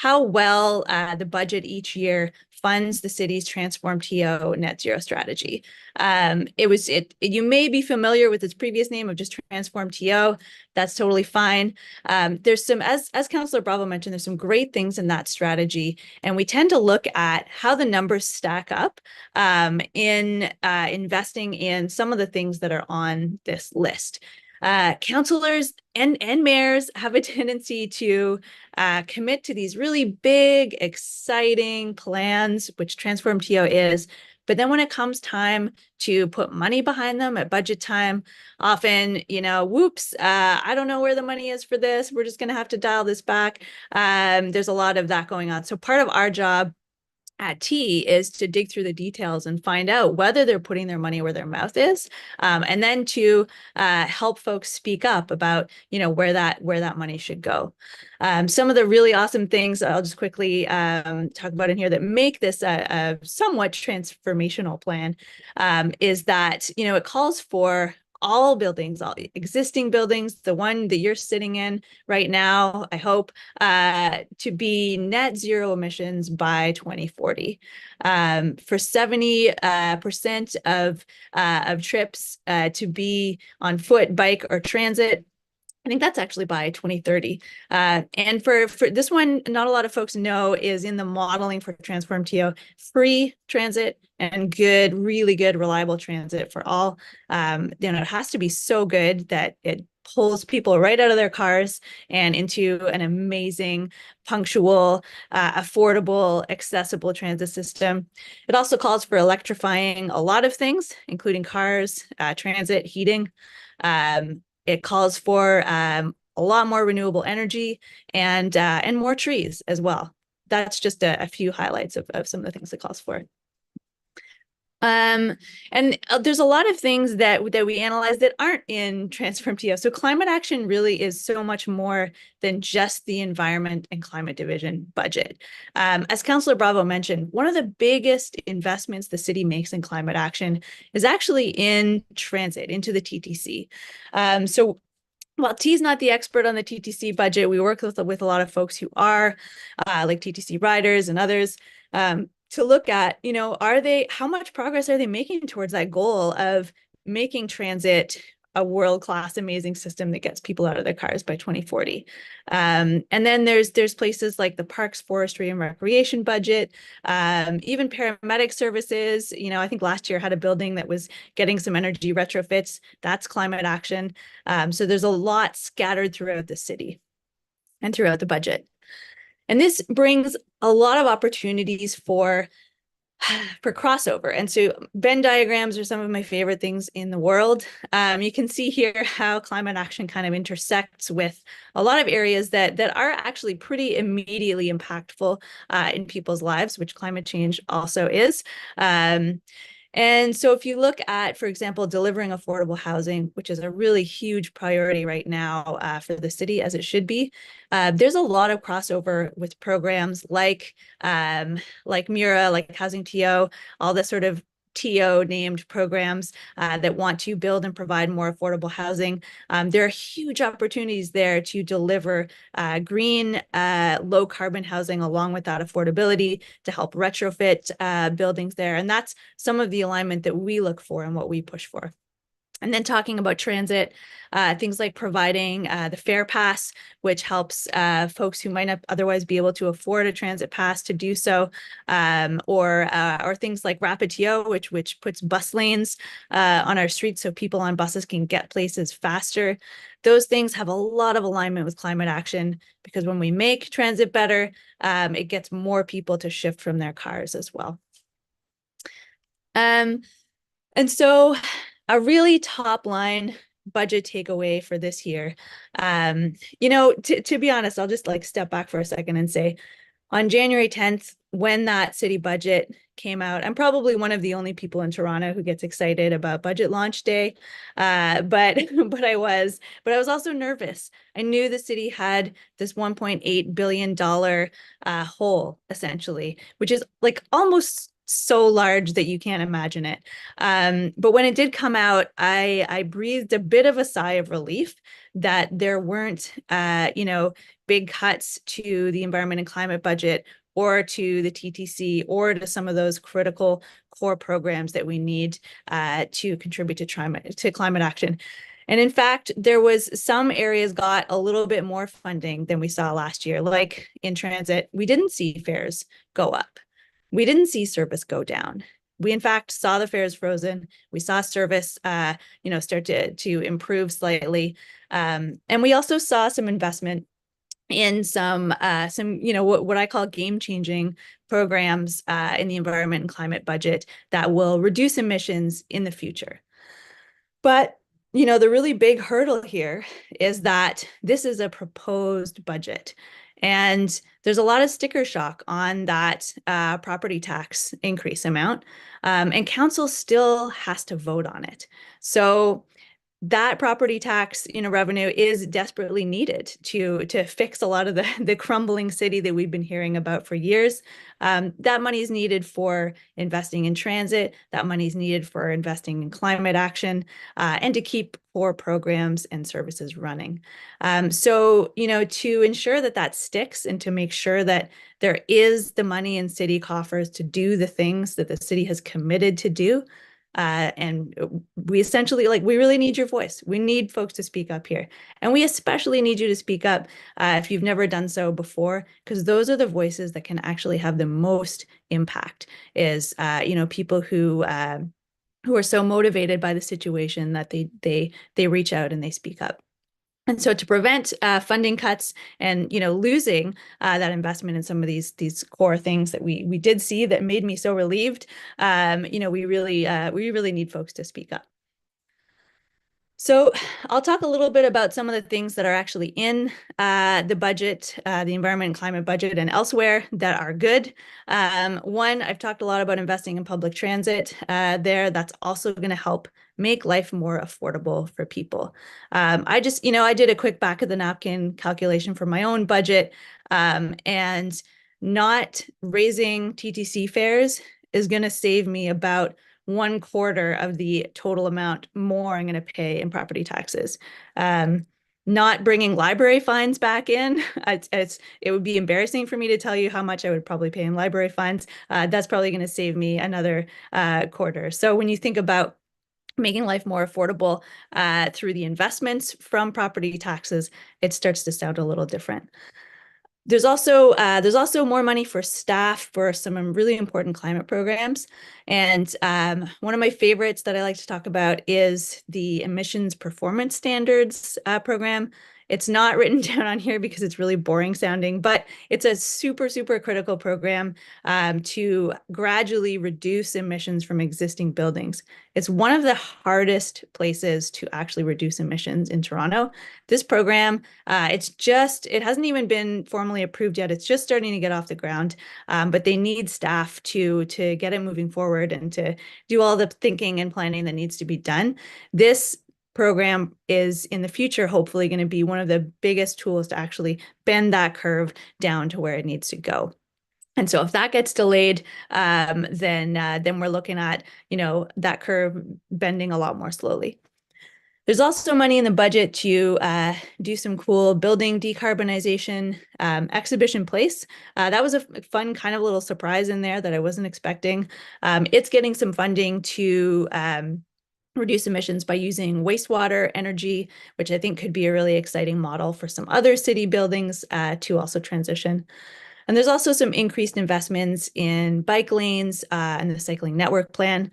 well the budget each year funds the city's Transform TO net zero strategy. You may be familiar with its previous name of just Transform TO. That's totally fine. There's some, as Councillor Bravo mentioned, there's some great things in that strategy, and we tend to look at how the numbers stack up in investing in some of the things that are on this list. Councillors and mayors have a tendency to commit to these really big, exciting plans, which Transform TO is. But then when it comes time to put money behind them at budget time, often, whoops, I don't know where the money is for this. We're just going to have to dial this back. There's a lot of that going on. So part of our job at T is to dig through the details and find out whether they're putting their money where their mouth is, and then to help folks speak up about where that money should go. Some of the really awesome things I'll just quickly talk about in here that make this a somewhat transformational plan is that it calls for all buildings, all existing buildings, the one that you're sitting in right now, I hope, to be net zero emissions by 2040. For 70% of trips to be on foot, bike, or transit. I think that's actually by 2030. And for this one, not a lot of folks know is in the modeling for Transform TO, free transit and really good, reliable transit for all. It has to be so good that it pulls people right out of their cars and into an amazing, punctual, affordable, accessible transit system. It also calls for electrifying a lot of things, including cars, transit, heating. It calls for a lot more renewable energy and more trees as well. That's just a few highlights of some of the things it calls for. And there's a lot of things that we analyze that aren't in Transform TO. So climate action really is so much more than just the Environment and Climate Division budget. As Councillor Bravo mentioned, one of the biggest investments the city makes in climate action is actually in transit, into the TTC. So while T's not the expert on the TTC budget, we work with a lot of folks who are, like TTC riders and others, to look at, how much progress are they making towards that goal of making transit a world-class, amazing system that gets people out of their cars by 2040. And then there's places like the Parks, Forestry, and Recreation budget, even paramedic services. I think last year had a building that was getting some energy retrofits. That's climate action. So there's a lot scattered throughout the city and throughout the budget. And this brings a lot of opportunities for crossover. And so Venn diagrams are some of my favorite things in the world. You can see here how climate action kind of intersects with a lot of areas that are actually pretty immediately impactful in people's lives, which climate change also is. And so if you look at, for example, delivering affordable housing, which is a really huge priority right now for the city, as it should be, there's a lot of crossover with programs like MURA, like Housing TO, all the sort of TO named programs that want to build and provide more affordable housing. There are huge opportunities there to deliver green, low carbon housing along with that affordability to help retrofit buildings there. And that's some of the alignment that we look for and what we push for. And then talking about transit, things like providing the fare pass, which helps folks who might not otherwise be able to afford a transit pass to do so, or things like Rapid TO, which puts bus lanes on our streets so people on buses can get places faster. Those things have a lot of alignment with climate action because when we make transit better, it gets more people to shift from their cars as well. And so a really top line budget takeaway for this year. To be honest, I'll just step back for a second and say on January 10th, when that city budget came out, I'm probably one of the only people in Toronto who gets excited about budget launch day. But I was also nervous. I knew the city had this $1.8 billion hole, essentially, which is almost so large that you can't imagine it. But when it did come out, I breathed a bit of a sigh of relief that there weren't, big cuts to the environment and climate budget or to the TTC or to some of those critical core programs that we need to contribute to climate action. And in fact, there was some areas got a little bit more funding than we saw last year, like in transit. We didn't see fares go up. We didn't see service go down. We in fact saw the fares frozen. We saw service, start to improve slightly, and we also saw some investment in some what I call game-changing programs in the environment and climate budget that will reduce emissions in the future. But the really big hurdle here is that this is a proposed budget. And there's a lot of sticker shock on that property tax increase amount. And council still has to vote on it. So that property tax revenue is desperately needed to fix a lot of the crumbling city that we've been hearing about for years. That money is needed for investing in transit. That money is needed for investing in climate action and to keep core programs and services running. So to ensure that that sticks and to make sure that there is the money in city coffers to do the things that the city has committed to do, and we essentially, we really need your voice. We need folks to speak up here. And we especially need you to speak up if you've never done so before, because those are the voices that can actually have the most impact is, people who are so motivated by the situation that they reach out and they speak up. And so to prevent funding cuts and losing that investment in some of these core things that we did see that made me so relieved, we really need folks to speak up. So I'll talk a little bit about some of the things that are actually in the budget, the environment and climate budget and elsewhere that are good. One, I've talked a lot about investing in public transit there. That's also going to help make life more affordable for people. I did a quick back of the napkin calculation for my own budget, and not raising TTC fares is going to save me about 1/4 of the total amount more I'm going to pay in property taxes. Not bringing library fines back in, it would be embarrassing for me to tell you how much I would probably pay in library fines. That's probably going to save me another 1/4. So when you think about making life more affordable through the investments from property taxes, it starts to sound a little different. There's also more money for staff for some really important climate programs. And one of my favorites that I like to talk about is the emissions performance standards program. It's not written down on here because it's really boring sounding, but it's a super, super critical program to gradually reduce emissions from existing buildings. It's one of the hardest places to actually reduce emissions in Toronto. This program, it hasn't even been formally approved yet. It's just starting to get off the ground, but they need staff to get it moving forward and to do all the thinking and planning that needs to be done. This program is in the future hopefully going to be one of the biggest tools to actually bend that curve down to where it needs to go. And so if that gets delayed, then we're looking at that curve bending a lot more slowly. There's also money in the budget to do some cool building decarbonization. Exhibition Place, that was a fun kind of little surprise in there that I wasn't expecting. It's getting some funding to reduce emissions by using wastewater energy, which I think could be a really exciting model for some other city buildings to also transition. And there's also some increased investments in bike lanes and the cycling network plan.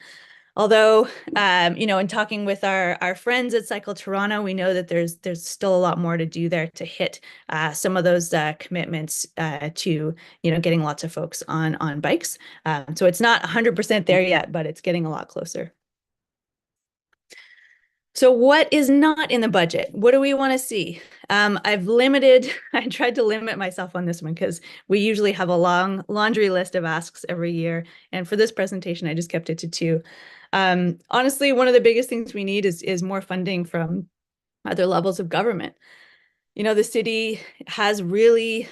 Although, in talking with our friends at Cycle Toronto, we know that there's still a lot more to do there to hit some of those commitments to, getting lots of folks on bikes. So it's not 100% there yet, but it's getting a lot closer. So what is not in the budget? What do we want to see? I tried to limit myself on this one because we usually have a long laundry list of asks every year. And for this presentation, I just kept it to 2. Honestly, one of the biggest things we need is more funding from other levels of government. The city has really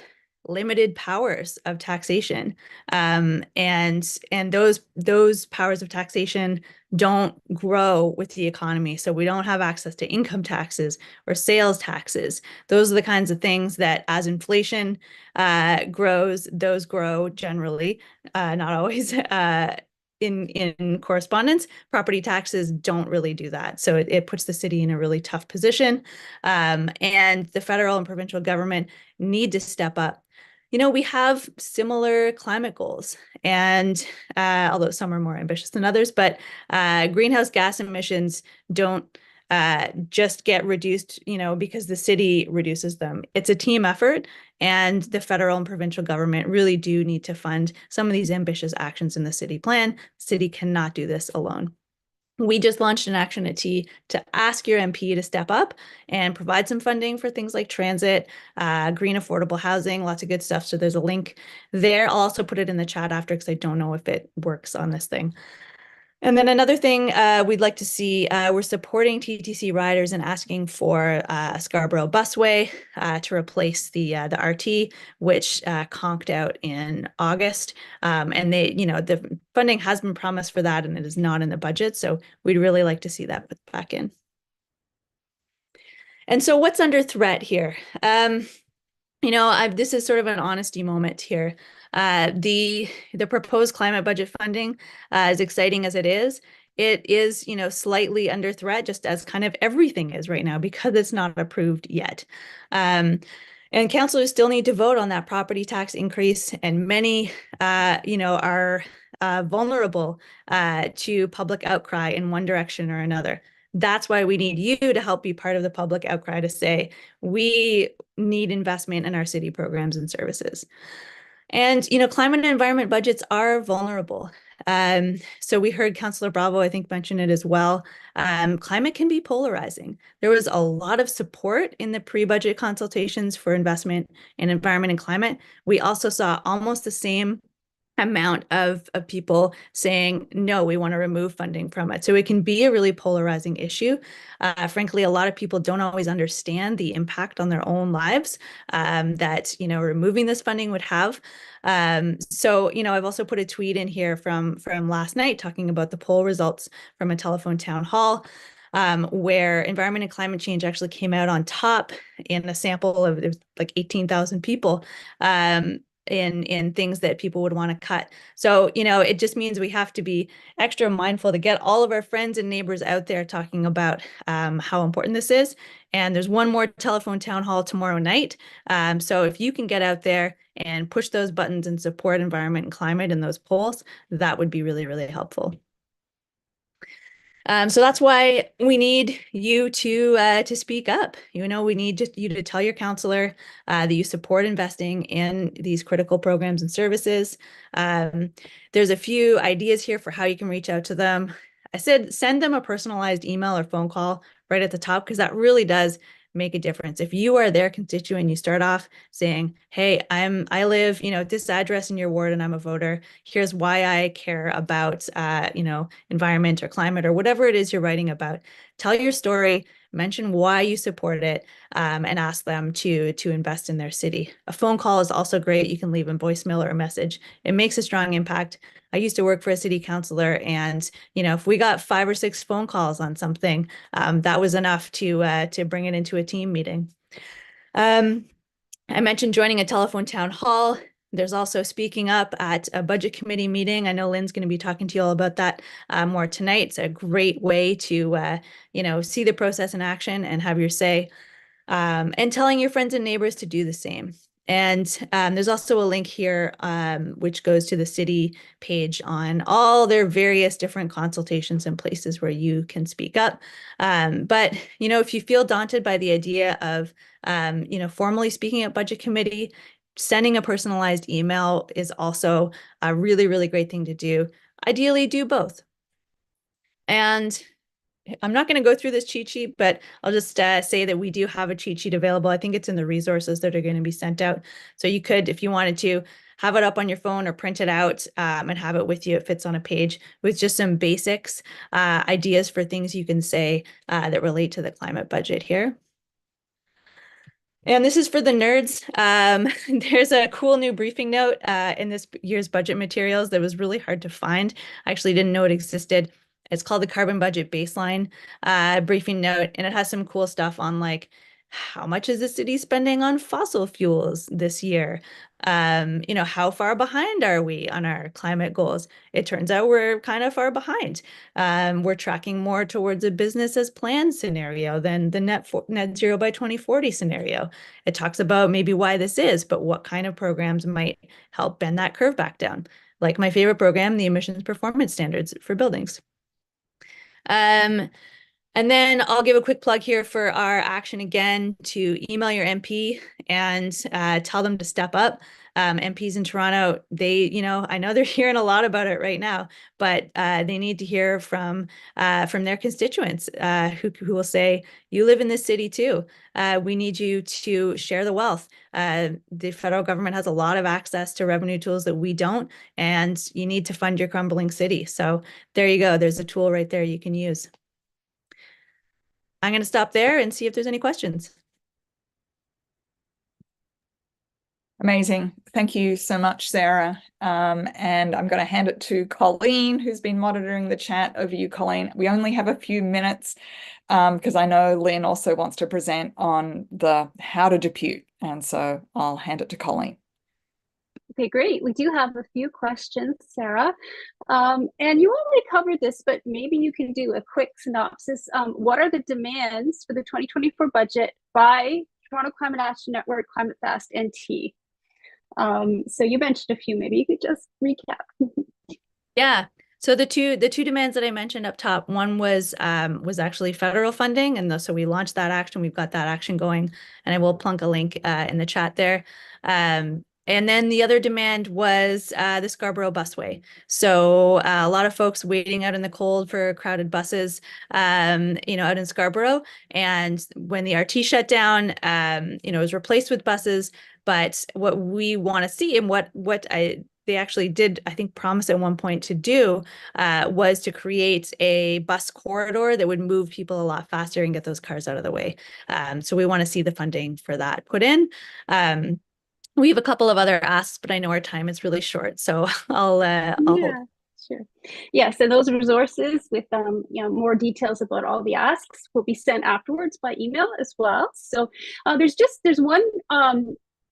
limited powers of taxation, and those powers of taxation don't grow with the economy. So we don't have access to income taxes or sales taxes. Those are the kinds of things that, as inflation grows, those grow generally, not always. In correspondence, property taxes don't really do that. So it puts the city in a really tough position. And the federal and provincial government need to step up. We have similar climate goals, and although some are more ambitious than others, but greenhouse gas emissions don't just get reduced, because the city reduces them. It's a team effort, and the federal and provincial government really do need to fund some of these ambitious actions in the city plan. City cannot do this alone. We just launched an action at T to ask your MP to step up and provide some funding for things like transit, green affordable housing, lots of good stuff. So there's a link there. I'll also put it in the chat after, because I don't know if it works on this thing. And then another thing we'd like to see, we're supporting TTC riders and asking for Scarborough Busway to replace the RT, which conked out in August. And the funding has been promised for that, and it is not in the budget. So we'd really like to see that put back in. And so what's under threat here? This is sort of an honesty moment here. The proposed climate budget funding, as exciting as it is, slightly under threat, just as kind of everything is right now, because it's not approved yet. And councillors still need to vote on that property tax increase, and many, are vulnerable to public outcry in one direction or another. That's why we need you to help be part of the public outcry, to say, we need investment in our city programs and services. And, climate and environment budgets are vulnerable. So we heard Councillor Bravo, I think, mention it as well. Climate can be polarizing. There was a lot of support in the pre-budget consultations for investment in environment and climate. We also saw almost the same amount of people saying, no, we want to remove funding from it. So it can be a really polarizing issue. Frankly, a lot of people don't always understand the impact on their own lives that, removing this funding would have. So, I've also put a tweet in here from last night talking about the poll results from a telephone town hall, where environment and climate change actually came out on top in a sample of, there's like 18,000 people, in things that people would want to cut. So, it just means we have to be extra mindful to get all of our friends and neighbors out there talking about how important this is. And there's one more telephone town hall tomorrow night. So if you can get out there and push those buttons and support environment and climate in those polls, that would be really, really helpful. So that's why we need you to speak up. We need you to tell your councillor that you support investing in these critical programs and services. There's a few ideas here for how you can reach out to them. I said send them a personalized email or phone call right at the top, because that really does make a difference. If you are their constituent, you start off saying, hey, I live, at this address in your ward, and I'm a voter. Here's why I care about, environment or climate or whatever it is you're writing about. Tell your story, mention why you support it, and ask them to invest in their city. A phone call is also great. You can leave a voicemail or a message. It makes a strong impact. I used to work for a city councilor, and if we got 5 or 6 phone calls on something, that was enough to bring it into a team meeting. I mentioned joining a telephone town hall. There's also speaking up at a budget committee meeting. I know Lynn's going to be talking to you all about that more tonight. It's a great way to see the process in action and have your say, and telling your friends and neighbors to do the same. And there's also a link here, which goes to the city page on all their various different consultations and places where you can speak up. But, if you feel daunted by the idea of, formally speaking at budget committee, sending a personalized email is also a really, really great thing to do. Ideally, do both. And I'm not going to go through this cheat sheet, but I'll just say that we do have a cheat sheet available. I think it's in the resources that are going to be sent out. So you could, if you wanted to, have it up on your phone or print it out and have it with you. It fits on a page with just some basics, ideas for things you can say that relate to the climate budget here. And this is for the nerds. There's a cool new briefing note in this year's budget materials that was really hard to find. I actually didn't know it existed. It's called the Carbon Budget Baseline briefing note, and it has some cool stuff on like how much is the city spending on fossil fuels this year? How far behind are we on our climate goals? It turns out we're kind of far behind. We're tracking more towards a business as planned scenario than the net zero by 2040 scenario. It talks about maybe why this is, but what kind of programs might help bend that curve back down. Like my favorite program, the emissions performance standards for buildings. And then I'll give a quick plug here for our action again to email your MP and tell them to step up. MPs in Toronto, I know they're hearing a lot about it right now, but they need to hear from their constituents who will say, you live in this city too. We need you to share the wealth. The federal government has a lot of access to revenue tools that we don't, and you need to fund your crumbling city. So there you go. There's a tool right there you can use. I'm going to stop there and see if there's any questions. Amazing. Thank you so much, Sarah. And I'm going to hand it to Colleen, who's been monitoring the chat. Over you, Colleen. We only have a few minutes because I know Lynn also wants to present on the how to depute. And so I'll hand it to Colleen. Okay, great. We do have a few questions, Sarah. And you already covered this, but maybe you can do a quick synopsis. What are the demands for the 2024 budget by Toronto Climate Action Network, Climate Fast, and T? So you mentioned a few, maybe you could just recap. Yeah. So the two demands that I mentioned up top, one was actually federal funding, and so we launched that action. We've got that action going, and I will plunk a link in the chat there. And then the other demand was the Scarborough busway. So a lot of folks waiting out in the cold for crowded buses, out in Scarborough. And when the RT shut down, it was replaced with buses. But what we want to see, and they actually did, I think, promise at one point to do, was to create a bus corridor that would move people a lot faster and get those cars out of the way. So we want to see the funding for that put in. We have a couple of other asks, but I know our time is really short, so I'll hold. Sure. Yes, and those resources with more details about all the asks will be sent afterwards by email as well. So there's one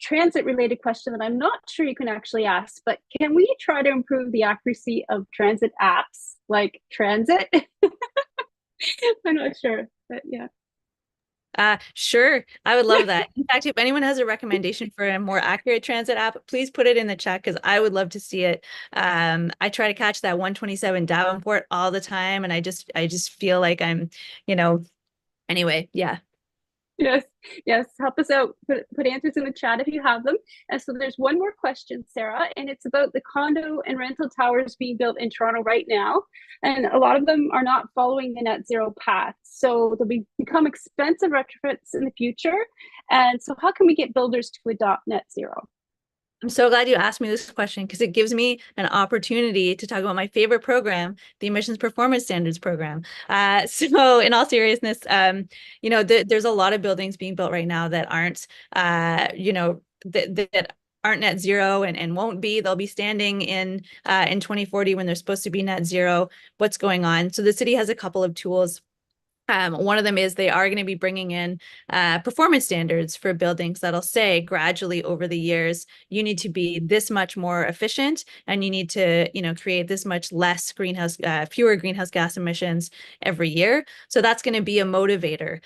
transit related question that I'm not sure you can actually ask, but can we try to improve the accuracy of transit apps like transit? I'm not sure, but yeah. Sure. I would love that. In fact, if anyone has a recommendation for a more accurate transit app, please put it in the chat because I would love to see it. I try to catch that 127 Davenport all the time, and I just feel like I'm, anyway, yeah. Yes, help us out. Put answers in the chat if you have them. And so there's one more question, Sarah, and it's about the condo and rental towers being built in Toronto right now. And a lot of them are not following the net zero path. So they'll become expensive retrofits in the future. And so how can we get builders to adopt net zero? I'm so glad you asked me this question because it gives me an opportunity to talk about my favorite program, the Emissions Performance Standards program. So in all seriousness, there's a lot of buildings being built right now that aren't, that aren't net zero and won't be. They'll be standing in 2040 when they're supposed to be net zero. What's going on? So the city has a couple of tools. One of them is they are going to be bringing in performance standards for buildings that'll say gradually over the years, you need to be this much more efficient and you need to, create this much less fewer greenhouse gas emissions every year. So that's going to be a motivator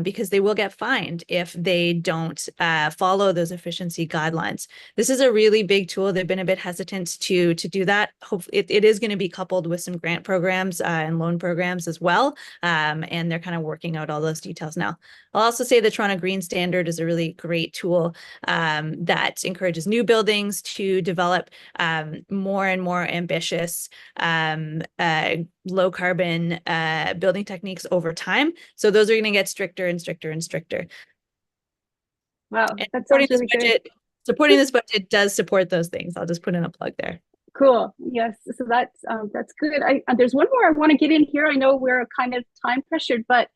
because they will get fined if they don't follow those efficiency guidelines. This is a really big tool. They've been a bit hesitant to do that. Hopefully, it is going to be coupled with some grant programs and loan programs as well. And they're kind of working out all those details now. I'll also say the Toronto Green Standard is a really great tool that encourages new buildings to develop more and more ambitious low carbon building techniques over time. So those are going to get stricter and stricter and stricter. Wow, that sounds really good. Supporting this budget does support those things. I'll just put in a plug there. Cool. Yes. So that's good. There's one more I want to get in here. I know we're kind of time pressured, but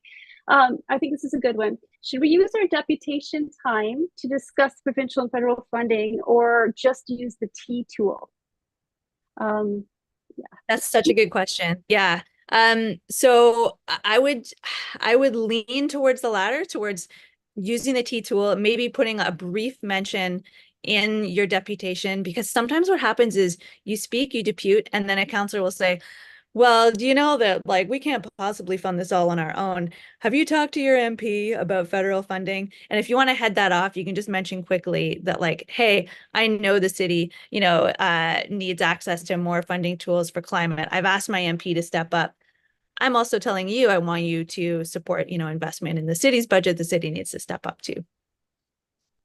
I think this is a good one. should we use our deputation time to discuss provincial and federal funding, or just use the T tool? That's such a good question. Yeah. So I would lean towards the latter, towards using the T tool, maybe putting a brief mention in your deputation, because sometimes what happens is you speak, you depute, and then a counselor will say, well, do you know that like we can't possibly fund this all on our own? Have you talked to your MP about federal funding? And if you want to head that off, you can just mention quickly that like, hey, I know the city, needs access to more funding tools for climate. I've asked my MP to step up. I'm also telling you, I want you to support, investment in the city's budget. The city needs to step up too.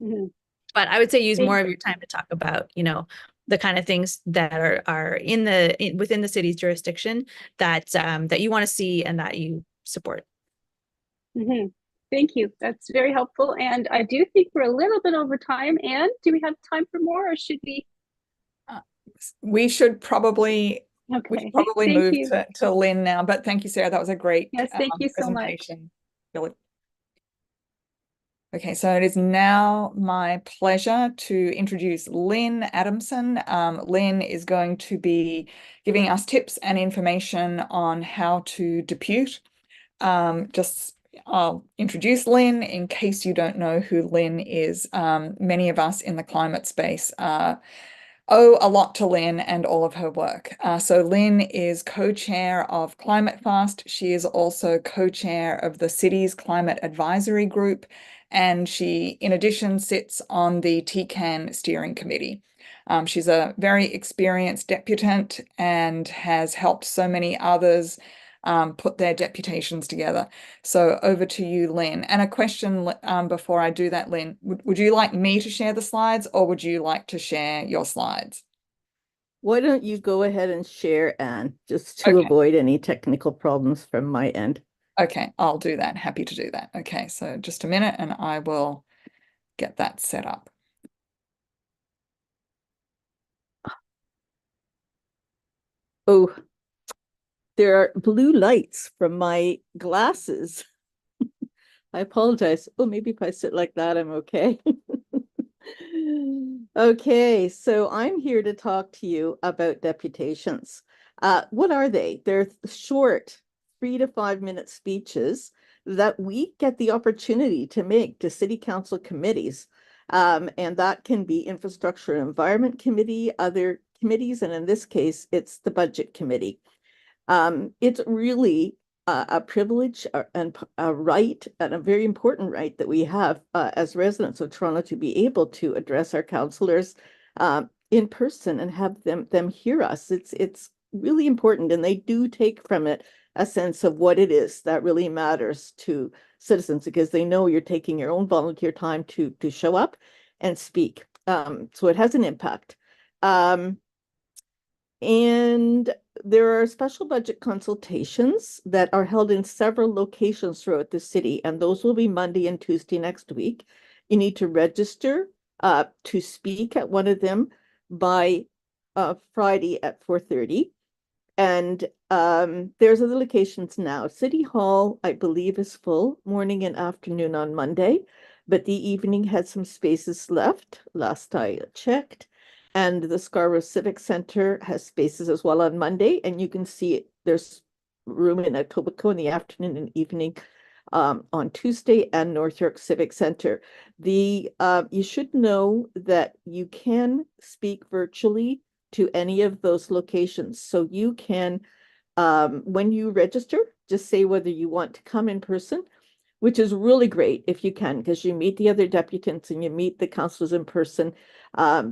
Mhm. But I would say use Thank- more of your time to talk about, the kind of things that are within the city's jurisdiction that you want to see and that you support. Mhm. Thank you. That's very helpful. And I do think we're a little bit over time. And do we have time for more, or should we? We should probably Okay. Thank move you. to Lynn now, but thank you, Sarah. That was a great Yes, thank you so much. presentation. Really. Okay, so it is now my pleasure to introduce Lynn Adamson. Lynn is going to be giving us tips and information on how to depute. I'll introduce Lynn in case you don't know who Lynn is. Many of us in the climate space owe a lot to Lynn and all of her work. So Lynn is co-chair of Climate Fast. She is also co-chair of the city's climate advisory group, and she, in addition, sits on the TCAN steering committee. She's a very experienced deputant and has helped so many others put their deputations together. So over to you, Lynn. And a question before I do that, Lynn, would you like me to share the slides, or would you like to share your slides? Why don't you go ahead and share, Anne, just to Okay. avoid any technical problems from my end. Okay, I'll do that. Happy to do that. Okay, so just a minute and I will get that set up. Oh, there are blue lights from my glasses. I apologize. Oh, maybe if I sit like that, I'm okay. Okay, so I'm here to talk to you about deputations. What are they? They're short 3 to 5 minute speeches that we get the opportunity to make to city council committees. And that can be infrastructure and environment committee, other committees, and in this case, it's the budget committee. It's really a privilege and a right, and a very important right that we have as residents of Toronto to be able to address our councillors in person and have them hear us. It's really important, and they do take from it a sense of what it is that really matters to citizens, because they know you're taking your own volunteer time to show up and speak. So it has an impact. And there are special budget consultations that are held in several locations throughout the city, and those will be Monday and Tuesday next week. You need to register to speak at one of them by Friday at 4:30. And there's other locations now. City Hall, I believe, is full morning and afternoon on Monday, but the evening had some spaces left last I checked. And the Scarborough Civic Center has spaces as well on Monday, and you can see it. There's room in Etobicoke in the afternoon and evening on Tuesday, and North York Civic Center. You should know that you can speak virtually to any of those locations. So you can, when you register, just say whether you want to come in person, which is really great if you can, because you meet the other deputants and you meet the councillors in person.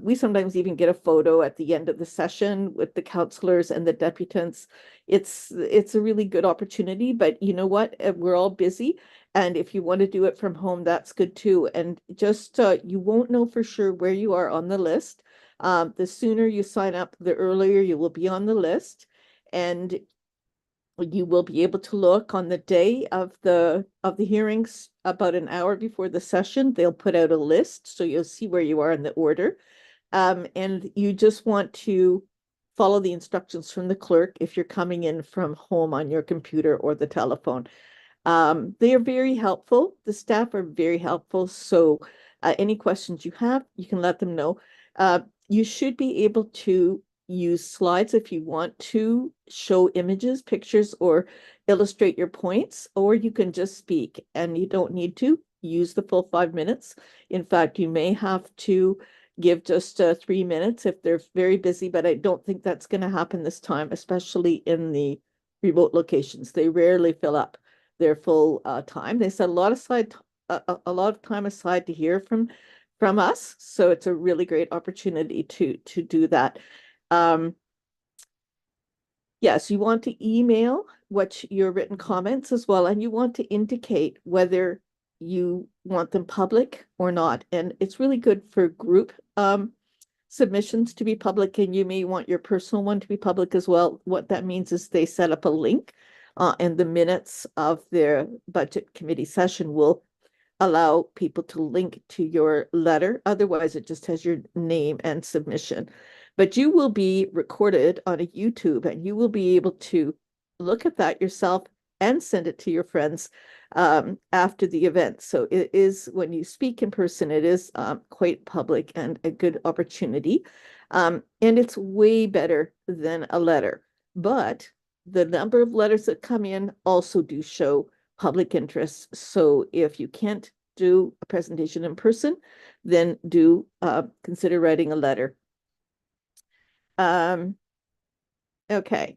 We sometimes even get a photo at the end of the session with the councillors and the deputants. It's a really good opportunity, but you know what? We're all busy. And if you want to do it from home, that's good too. And just you won't know for sure where you are on the list. The sooner you sign up, the earlier you will be on the list. And you will be able to look on the day of the hearings about an hour before the session. They'll put out a list, so you'll see where you are in the order. And you just want to follow the instructions from the clerk if you're coming in from home on your computer or the telephone. They are very helpful. The staff are very helpful. So any questions you have, you can let them know. You should be able to use slides if you want to show images, pictures, or illustrate your points, or you can just speak and you don't need to use the full 5 minutes. In fact, you may have to give just 3 minutes if they're very busy, but I don't think that's going to happen this time, especially in the remote locations. They rarely fill up their full time. They set a lot aside, a lot of time aside to hear from us, so it's a really great opportunity to do that. Yes, you want to email what your written comments as well, and you want to indicate whether you want them public or not. And it's really good for group submissions to be public, and you may want your personal one to be public as well. What that means is they set up a link, and the minutes of their budget committee session will allow people to link to your letter. Otherwise, it just has your name and submission. But you will be recorded on a YouTube, and you will be able to look at that yourself and send it to your friends after the event. So it is, when you speak in person, it is quite public and a good opportunity. And it's way better than a letter. But the number of letters that come in also do show public interest. So if you can't do a presentation in person, then do consider writing a letter. Okay.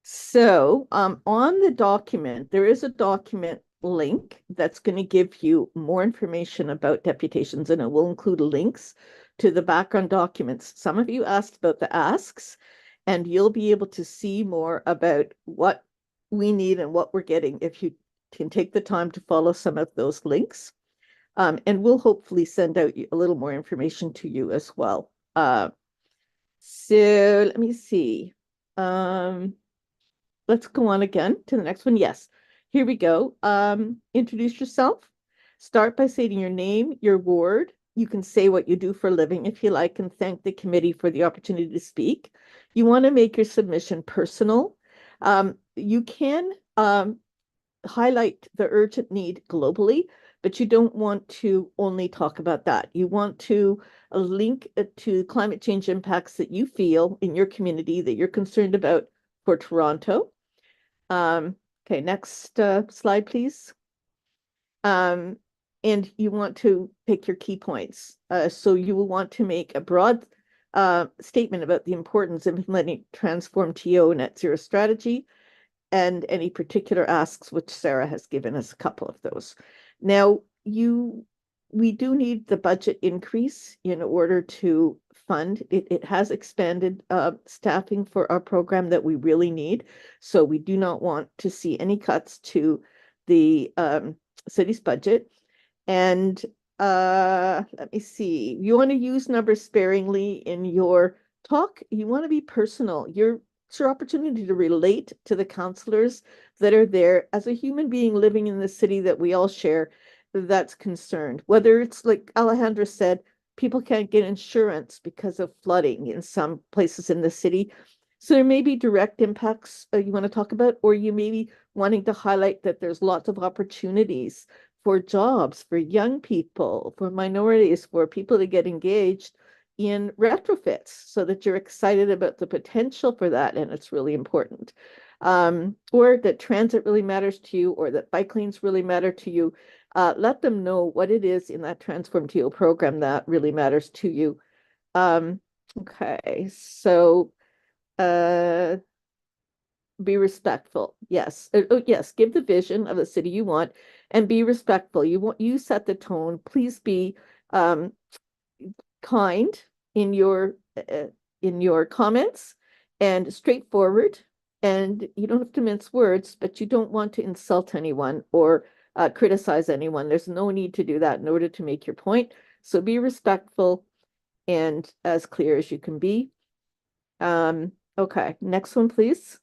So on the document, there is a document link that's going to give you more information about deputations, and it will include links to the background documents. Some of you asked about the asks, and you'll be able to see more about what we need and what we're getting if you can take the time to follow some of those links. And we'll hopefully send out a little more information to you as well. So let me see. Let's go on again to the next one. Yes, here we go. Introduce yourself. Start by stating your name, your ward. You can say what you do for a living if you like, and thank the committee for the opportunity to speak. You want to make your submission personal. You can highlight the urgent need globally, but you don't want to only talk about that. You want to link to climate change impacts that you feel in your community that you're concerned about for Toronto. Okay, next slide, please. And you want to pick your key points. So you will want to make a broad statement about the importance of implementing Transform TO net zero strategy and any particular asks, which Sarah has given us a couple of those. Now, we do need the budget increase in order to fund. It has expanded staffing for our program that we really need. So we do not want to see any cuts to the city's budget. And let me see, you want to use numbers sparingly in your talk. You want to be personal. It's your opportunity to relate to the counselors that are there as a human being living in the city that we all share that's concerned. Whether it's like Alejandra said, people can't get insurance because of flooding in some places in the city. So there may be direct impacts you want to talk about, or you may be wanting to highlight that there's lots of opportunities for jobs, for young people, for minorities, for people to get engaged in retrofits, so that you're excited about the potential for that, and it's really important. Or that transit really matters to you, or that bike lanes really matter to you. Let them know what it is in that Transform TO program that really matters to you. Okay, so be respectful. Yes. Oh, yes. Give the vision of the city you want and be respectful. You set the tone. Please be kind in your comments and straightforward. And you don't have to mince words, but you don't want to insult anyone or criticize anyone. There's no need to do that in order to make your point. So be respectful and as clear as you can be. Okay, next one, please.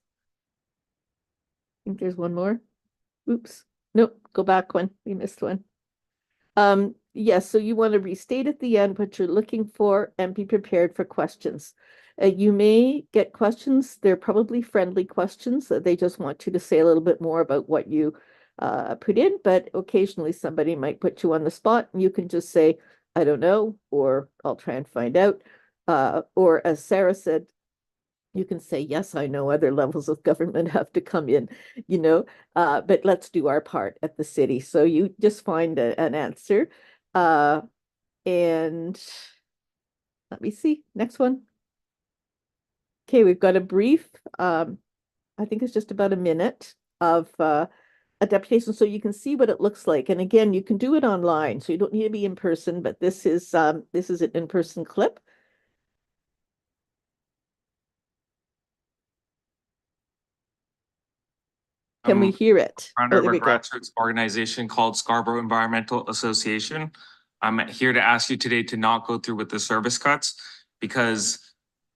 I think there's one more. Oops. Nope, go back one. We missed one. Yes, so you want to restate at the end what you're looking for and be prepared for questions. You may get questions. They're probably friendly questions that they just want you to say a little bit more about what you put in, but occasionally somebody might put you on the spot and you can just say, I don't know, or I'll try and find out. Or as Sarah said, you can say, yes, I know other levels of government have to come in, but let's do our part at the city. So you just find an answer. And let me see, next one. Okay, we've got a brief, I think it's just about a minute of a deputation so you can see what it looks like. And again, you can do it online, so you don't need to be in person, but this is an in-person clip. Can we hear it? Founder of There a we go. grassroots organization called Scarborough Environmental Association. I'm here to ask you today to not go through with the service cuts, because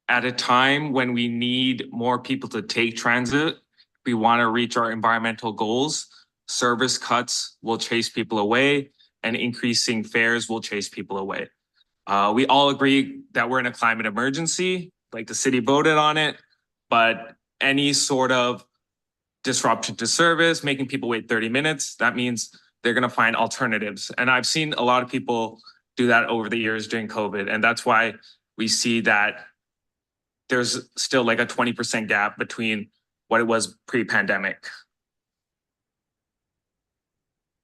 at a time when we need more people to take transit, we want to reach our environmental goals, service cuts will chase people away and increasing fares will chase people away. We all agree that we're in a climate emergency, like the city voted on it, but any sort of disruption to service, making people wait 30 minutes, that means they're going to find alternatives. And I've seen a lot of people do that over the years during COVID. And that's why we see that there's still like a 20% gap between what it was pre-pandemic.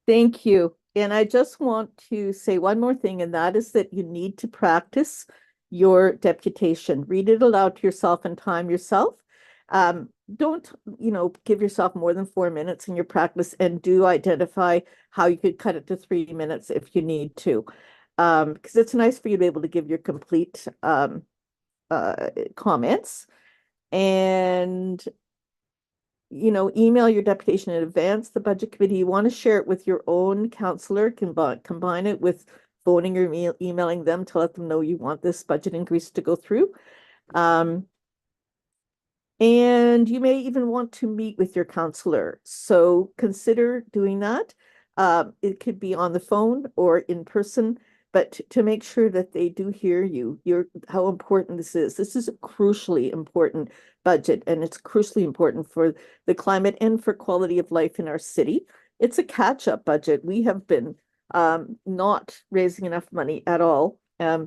Thank you. And I just want to say one more thing, and that is that you need to practice your deputation. Read it aloud to yourself and time yourself. Don't, give yourself more than 4 minutes in your practice, and do identify how you could cut it to 3 minutes if you need to. Because it's nice for you to be able to give your complete comments. And email your deputation in advance, the budget committee. You want to share it with your own counselor, combine it with phoning or emailing them to let them know you want this budget increase to go through. And you may even want to meet with your counselor. So consider doing that. It could be on the phone or in person, but to make sure that they do hear you, how important this is. This is a crucially important budget, and it's crucially important for the climate and for quality of life in our city. It's a catch-up budget. We have been not raising enough money at all,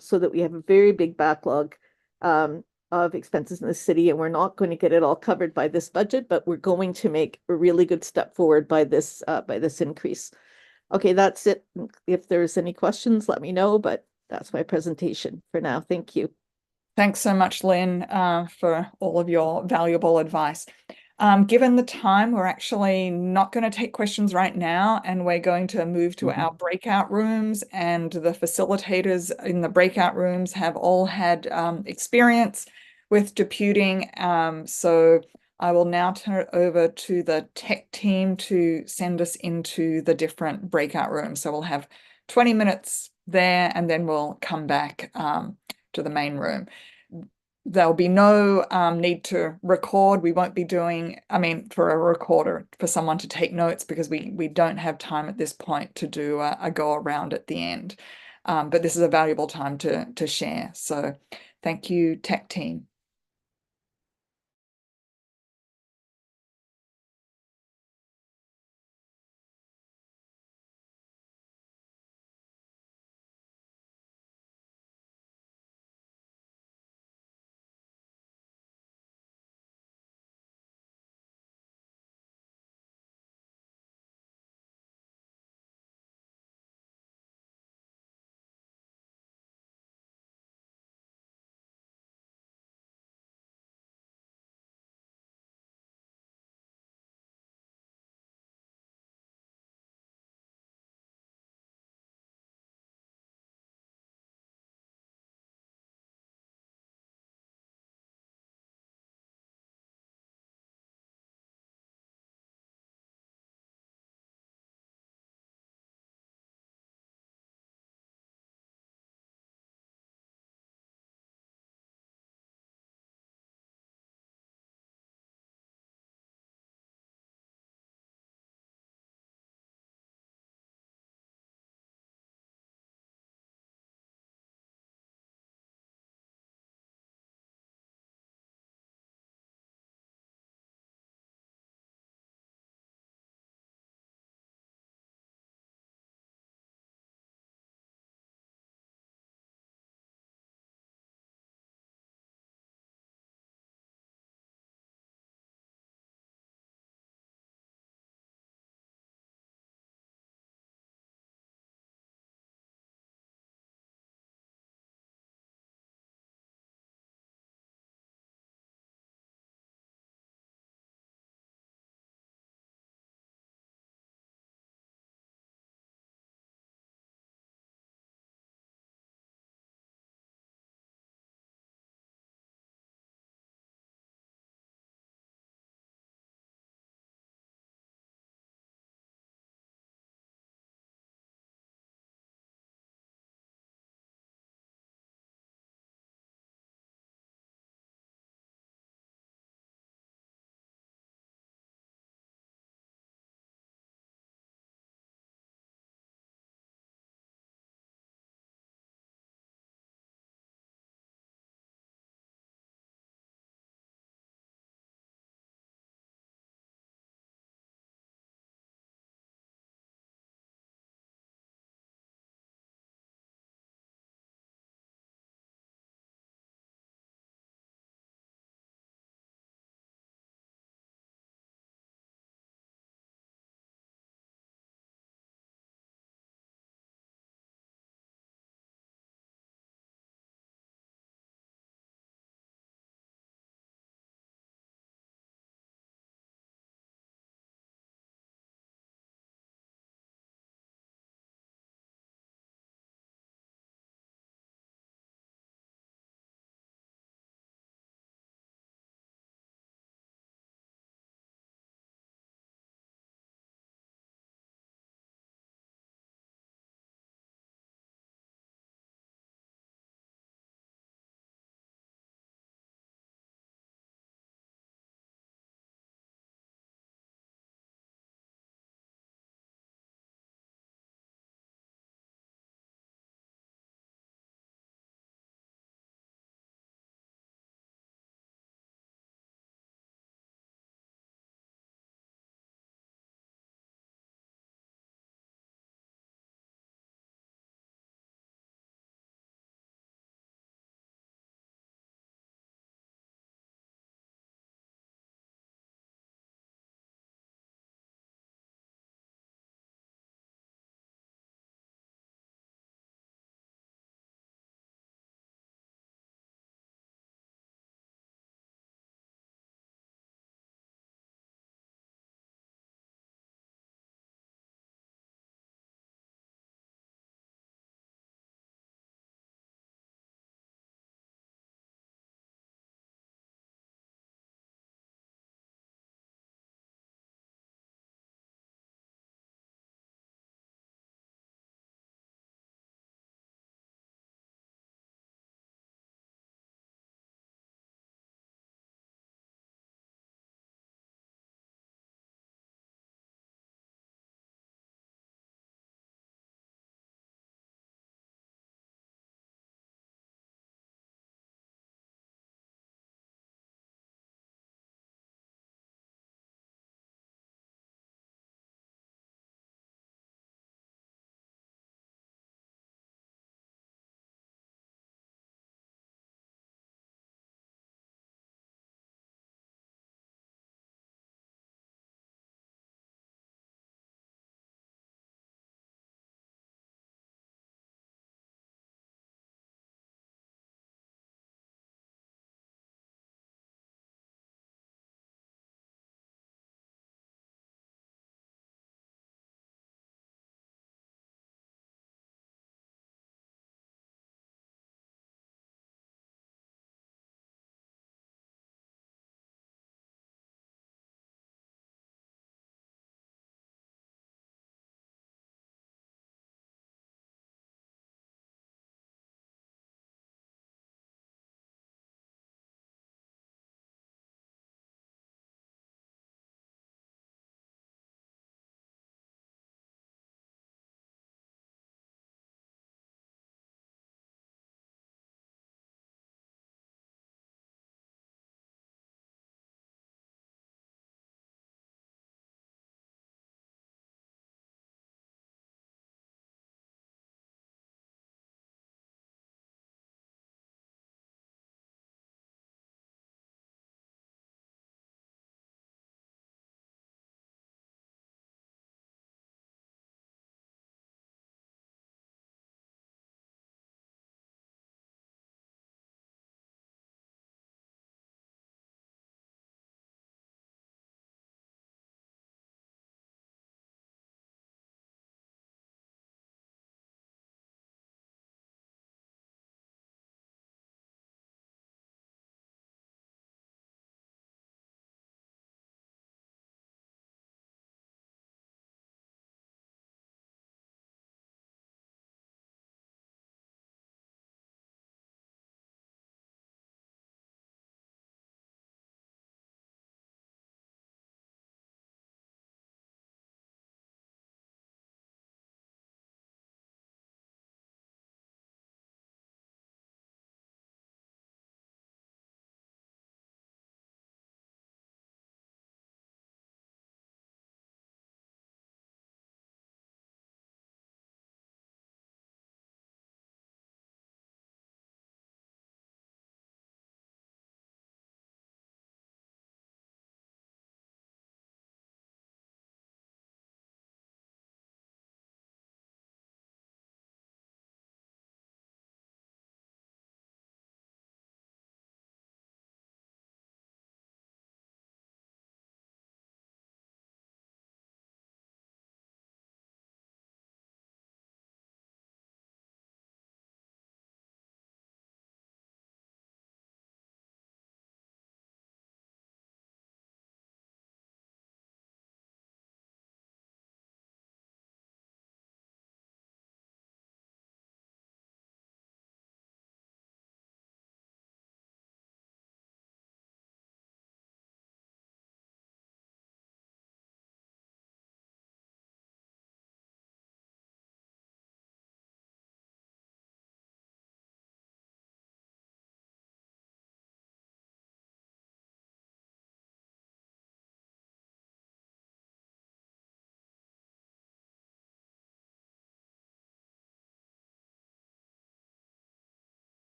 so that we have a very big backlog of expenses in the city, and we're not going to get it all covered by this budget, but we're going to make a really good step forward by this increase. Okay, that's it. If there's any questions, let me know, but that's my presentation for now. Thank you. Thanks so much, Lynn, for all of your valuable advice. Given the time, we're actually not going to take questions right now, and we're going to move to our breakout rooms, and the facilitators in the breakout rooms have all had experience with deputing. So I will now turn it over to the tech team to send us into the different breakout rooms. So we'll have 20 minutes there, and then we'll come back to the main room. There'll be no need to record. We won't be doing, for a recorder, for someone to take notes, because we don't have time at this point to do a go around at the end. But this is a valuable time to share. So thank you, tech team.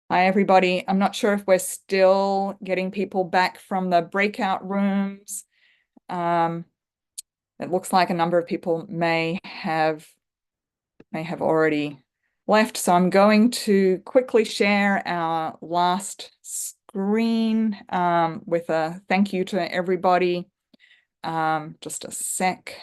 Hi, everybody. I'm not sure if we're still getting people back from the breakout rooms. It looks like a number of people may have already left. So I'm going to quickly share our last screen with a thank you to everybody. Just a sec.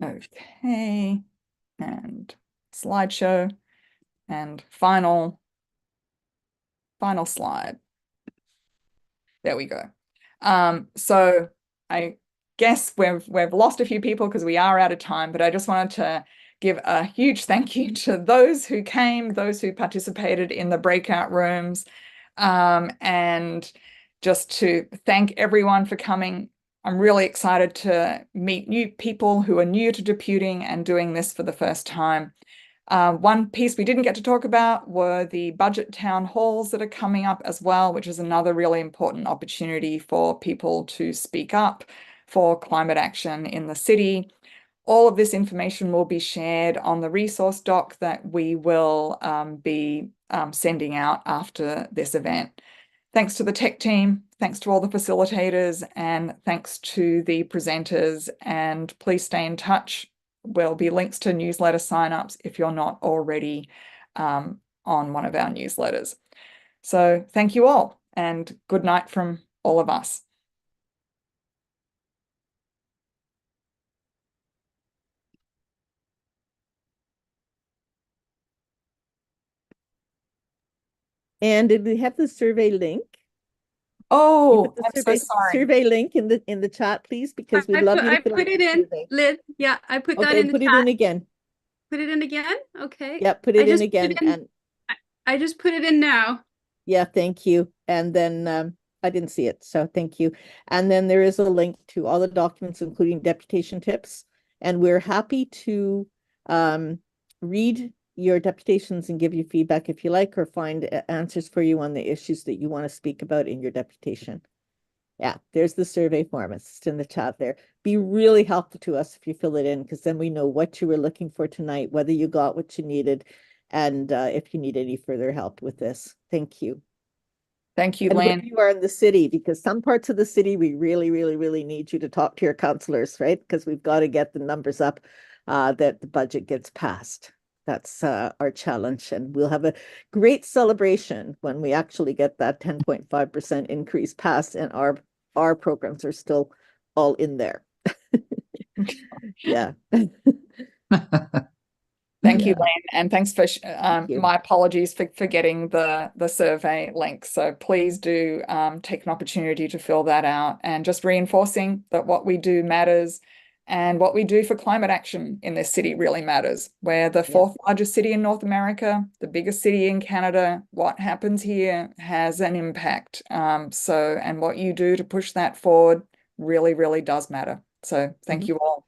Okay, and slideshow and final slide. There we go. So I guess we've lost a few people because we are out of time, but I just wanted to give a huge thank you to those who came, those who participated in the breakout rooms, and just to thank everyone for coming. I'm really excited to meet new people who are new to deputing and doing this for the first time. One piece we didn't get to talk about were the budget town halls that are coming up as well, which is another really important opportunity for people to speak up for climate action in the city. All of this information will be shared on the resource doc that we will be sending out after this event. Thanks to the tech team, thanks to all the facilitators, and thanks to the presenters. And please stay in touch. There'll be links to newsletter signups if you're not already on one of our newsletters. So thank you all, and good night from all of us. And did we have the survey link? Oh, The I'm so sorry. survey link in the chat, please, because we'd love you to I put it in, Liz. Yeah, I put that in the put it chat. in again. Put it in again. Okay. Yeah, put it in again. And I just put it in now. yeah, thank you. And then I didn't see it, so thank you. And then there is a link to all the documents, including deputation tips. And we're happy to read your deputations and give you feedback if you like, or find answers for you on the issues that you want to speak about in your deputation. Yeah, there's the survey form. It's in the chat there. Be really helpful to us if you fill it in, because then we know what you were looking for tonight, whether you got what you needed, and if you need any further help with this. Thank you. Thank you, And where Lynn. you are in the city, because some parts of the city, we really, really, really need you to talk to your councillors, right? Because we've got to get the numbers up that the budget gets passed. That's our challenge. And we'll have a great celebration when we actually get that 10.5% increase passed, and our programs are still all in there. Yeah. Thank you, Yeah. Lynn, and thanks for you. my apologies for getting the survey link. So please do take an opportunity to fill that out, and just reinforcing that what we do matters, and what we do for climate action in this city really matters. We're the fourth largest city in North America, the biggest city in Canada. What happens here has an impact. And what you do to push that forward really, really does matter. So thank you all.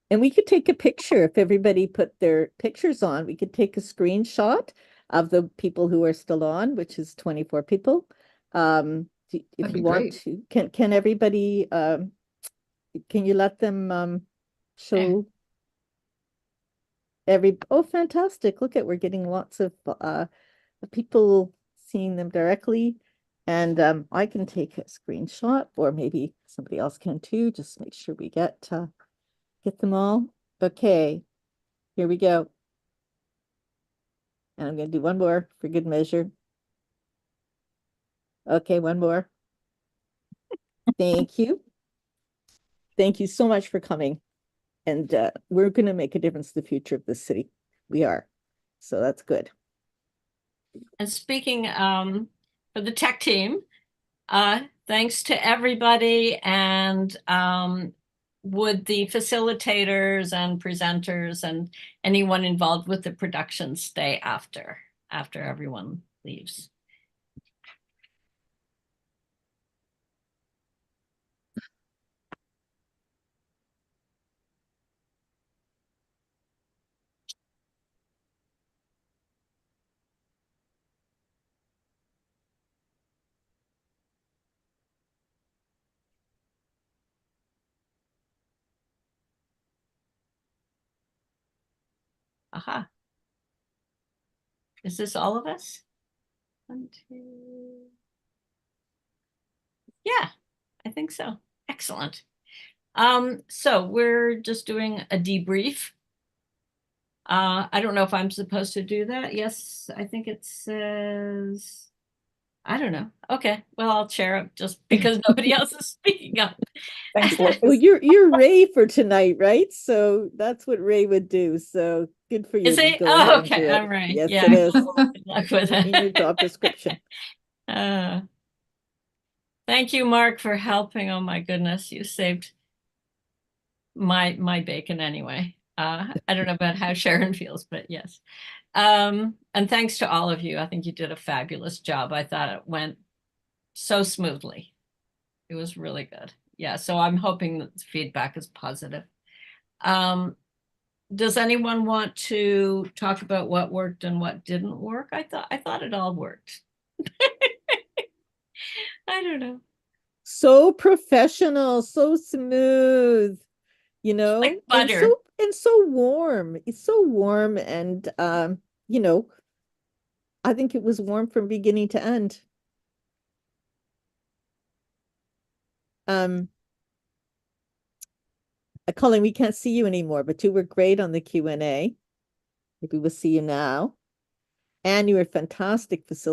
And we could take a picture if everybody put their pictures on. We could take a screenshot of the people who are still on, which is 24 people. If That'd be you want great. to, can everybody, can you let them show oh, fantastic. Look at, we're getting lots of people seeing them directly. And I can take a screenshot, or maybe somebody else can too. Just make sure we get them all. Okay, here we go. And I'm going to do one more for good measure. Okay, one more. Thank you. Thank you so much for coming. And we're going to make a difference in the future of this city. We are. So that's good. And speaking for the tech team, thanks to everybody, and would the facilitators and presenters and anyone involved with the production stay after everyone leaves? Aha. Is this all of us? 1, 2. Yeah, I think so. Excellent. So we're just doing a debrief. I don't know if I'm supposed to do that. Yes, I think it says, I don't know. Okay, well, I'll share it just because nobody else is speaking up. Thanks, Well, Lucas. you're Ray for tonight, right? So that's what Ray would do. So good for you Is to it? go Oh, ahead and okay, do it. all right. Yes, Yeah, it is. good luck with In your it. job description. Thank you, Mark, for helping. Oh my goodness, you saved my bacon anyway. I don't know about how Sharon feels, but yes. And thanks to all of you. I think you did a fabulous job. I thought it went so smoothly. It was really good. Yeah, so I'm hoping that the feedback is positive. Does anyone want to talk about what worked and what didn't work? I thought it all worked. I don't know. So professional, so smooth, you know, Like and butter. so warm. It's so warm and you know, I think it was warm from beginning to end. Colin, we can't see you anymore, but you were great on the Q&A. Maybe we'll see you now. And you were fantastic facilitator.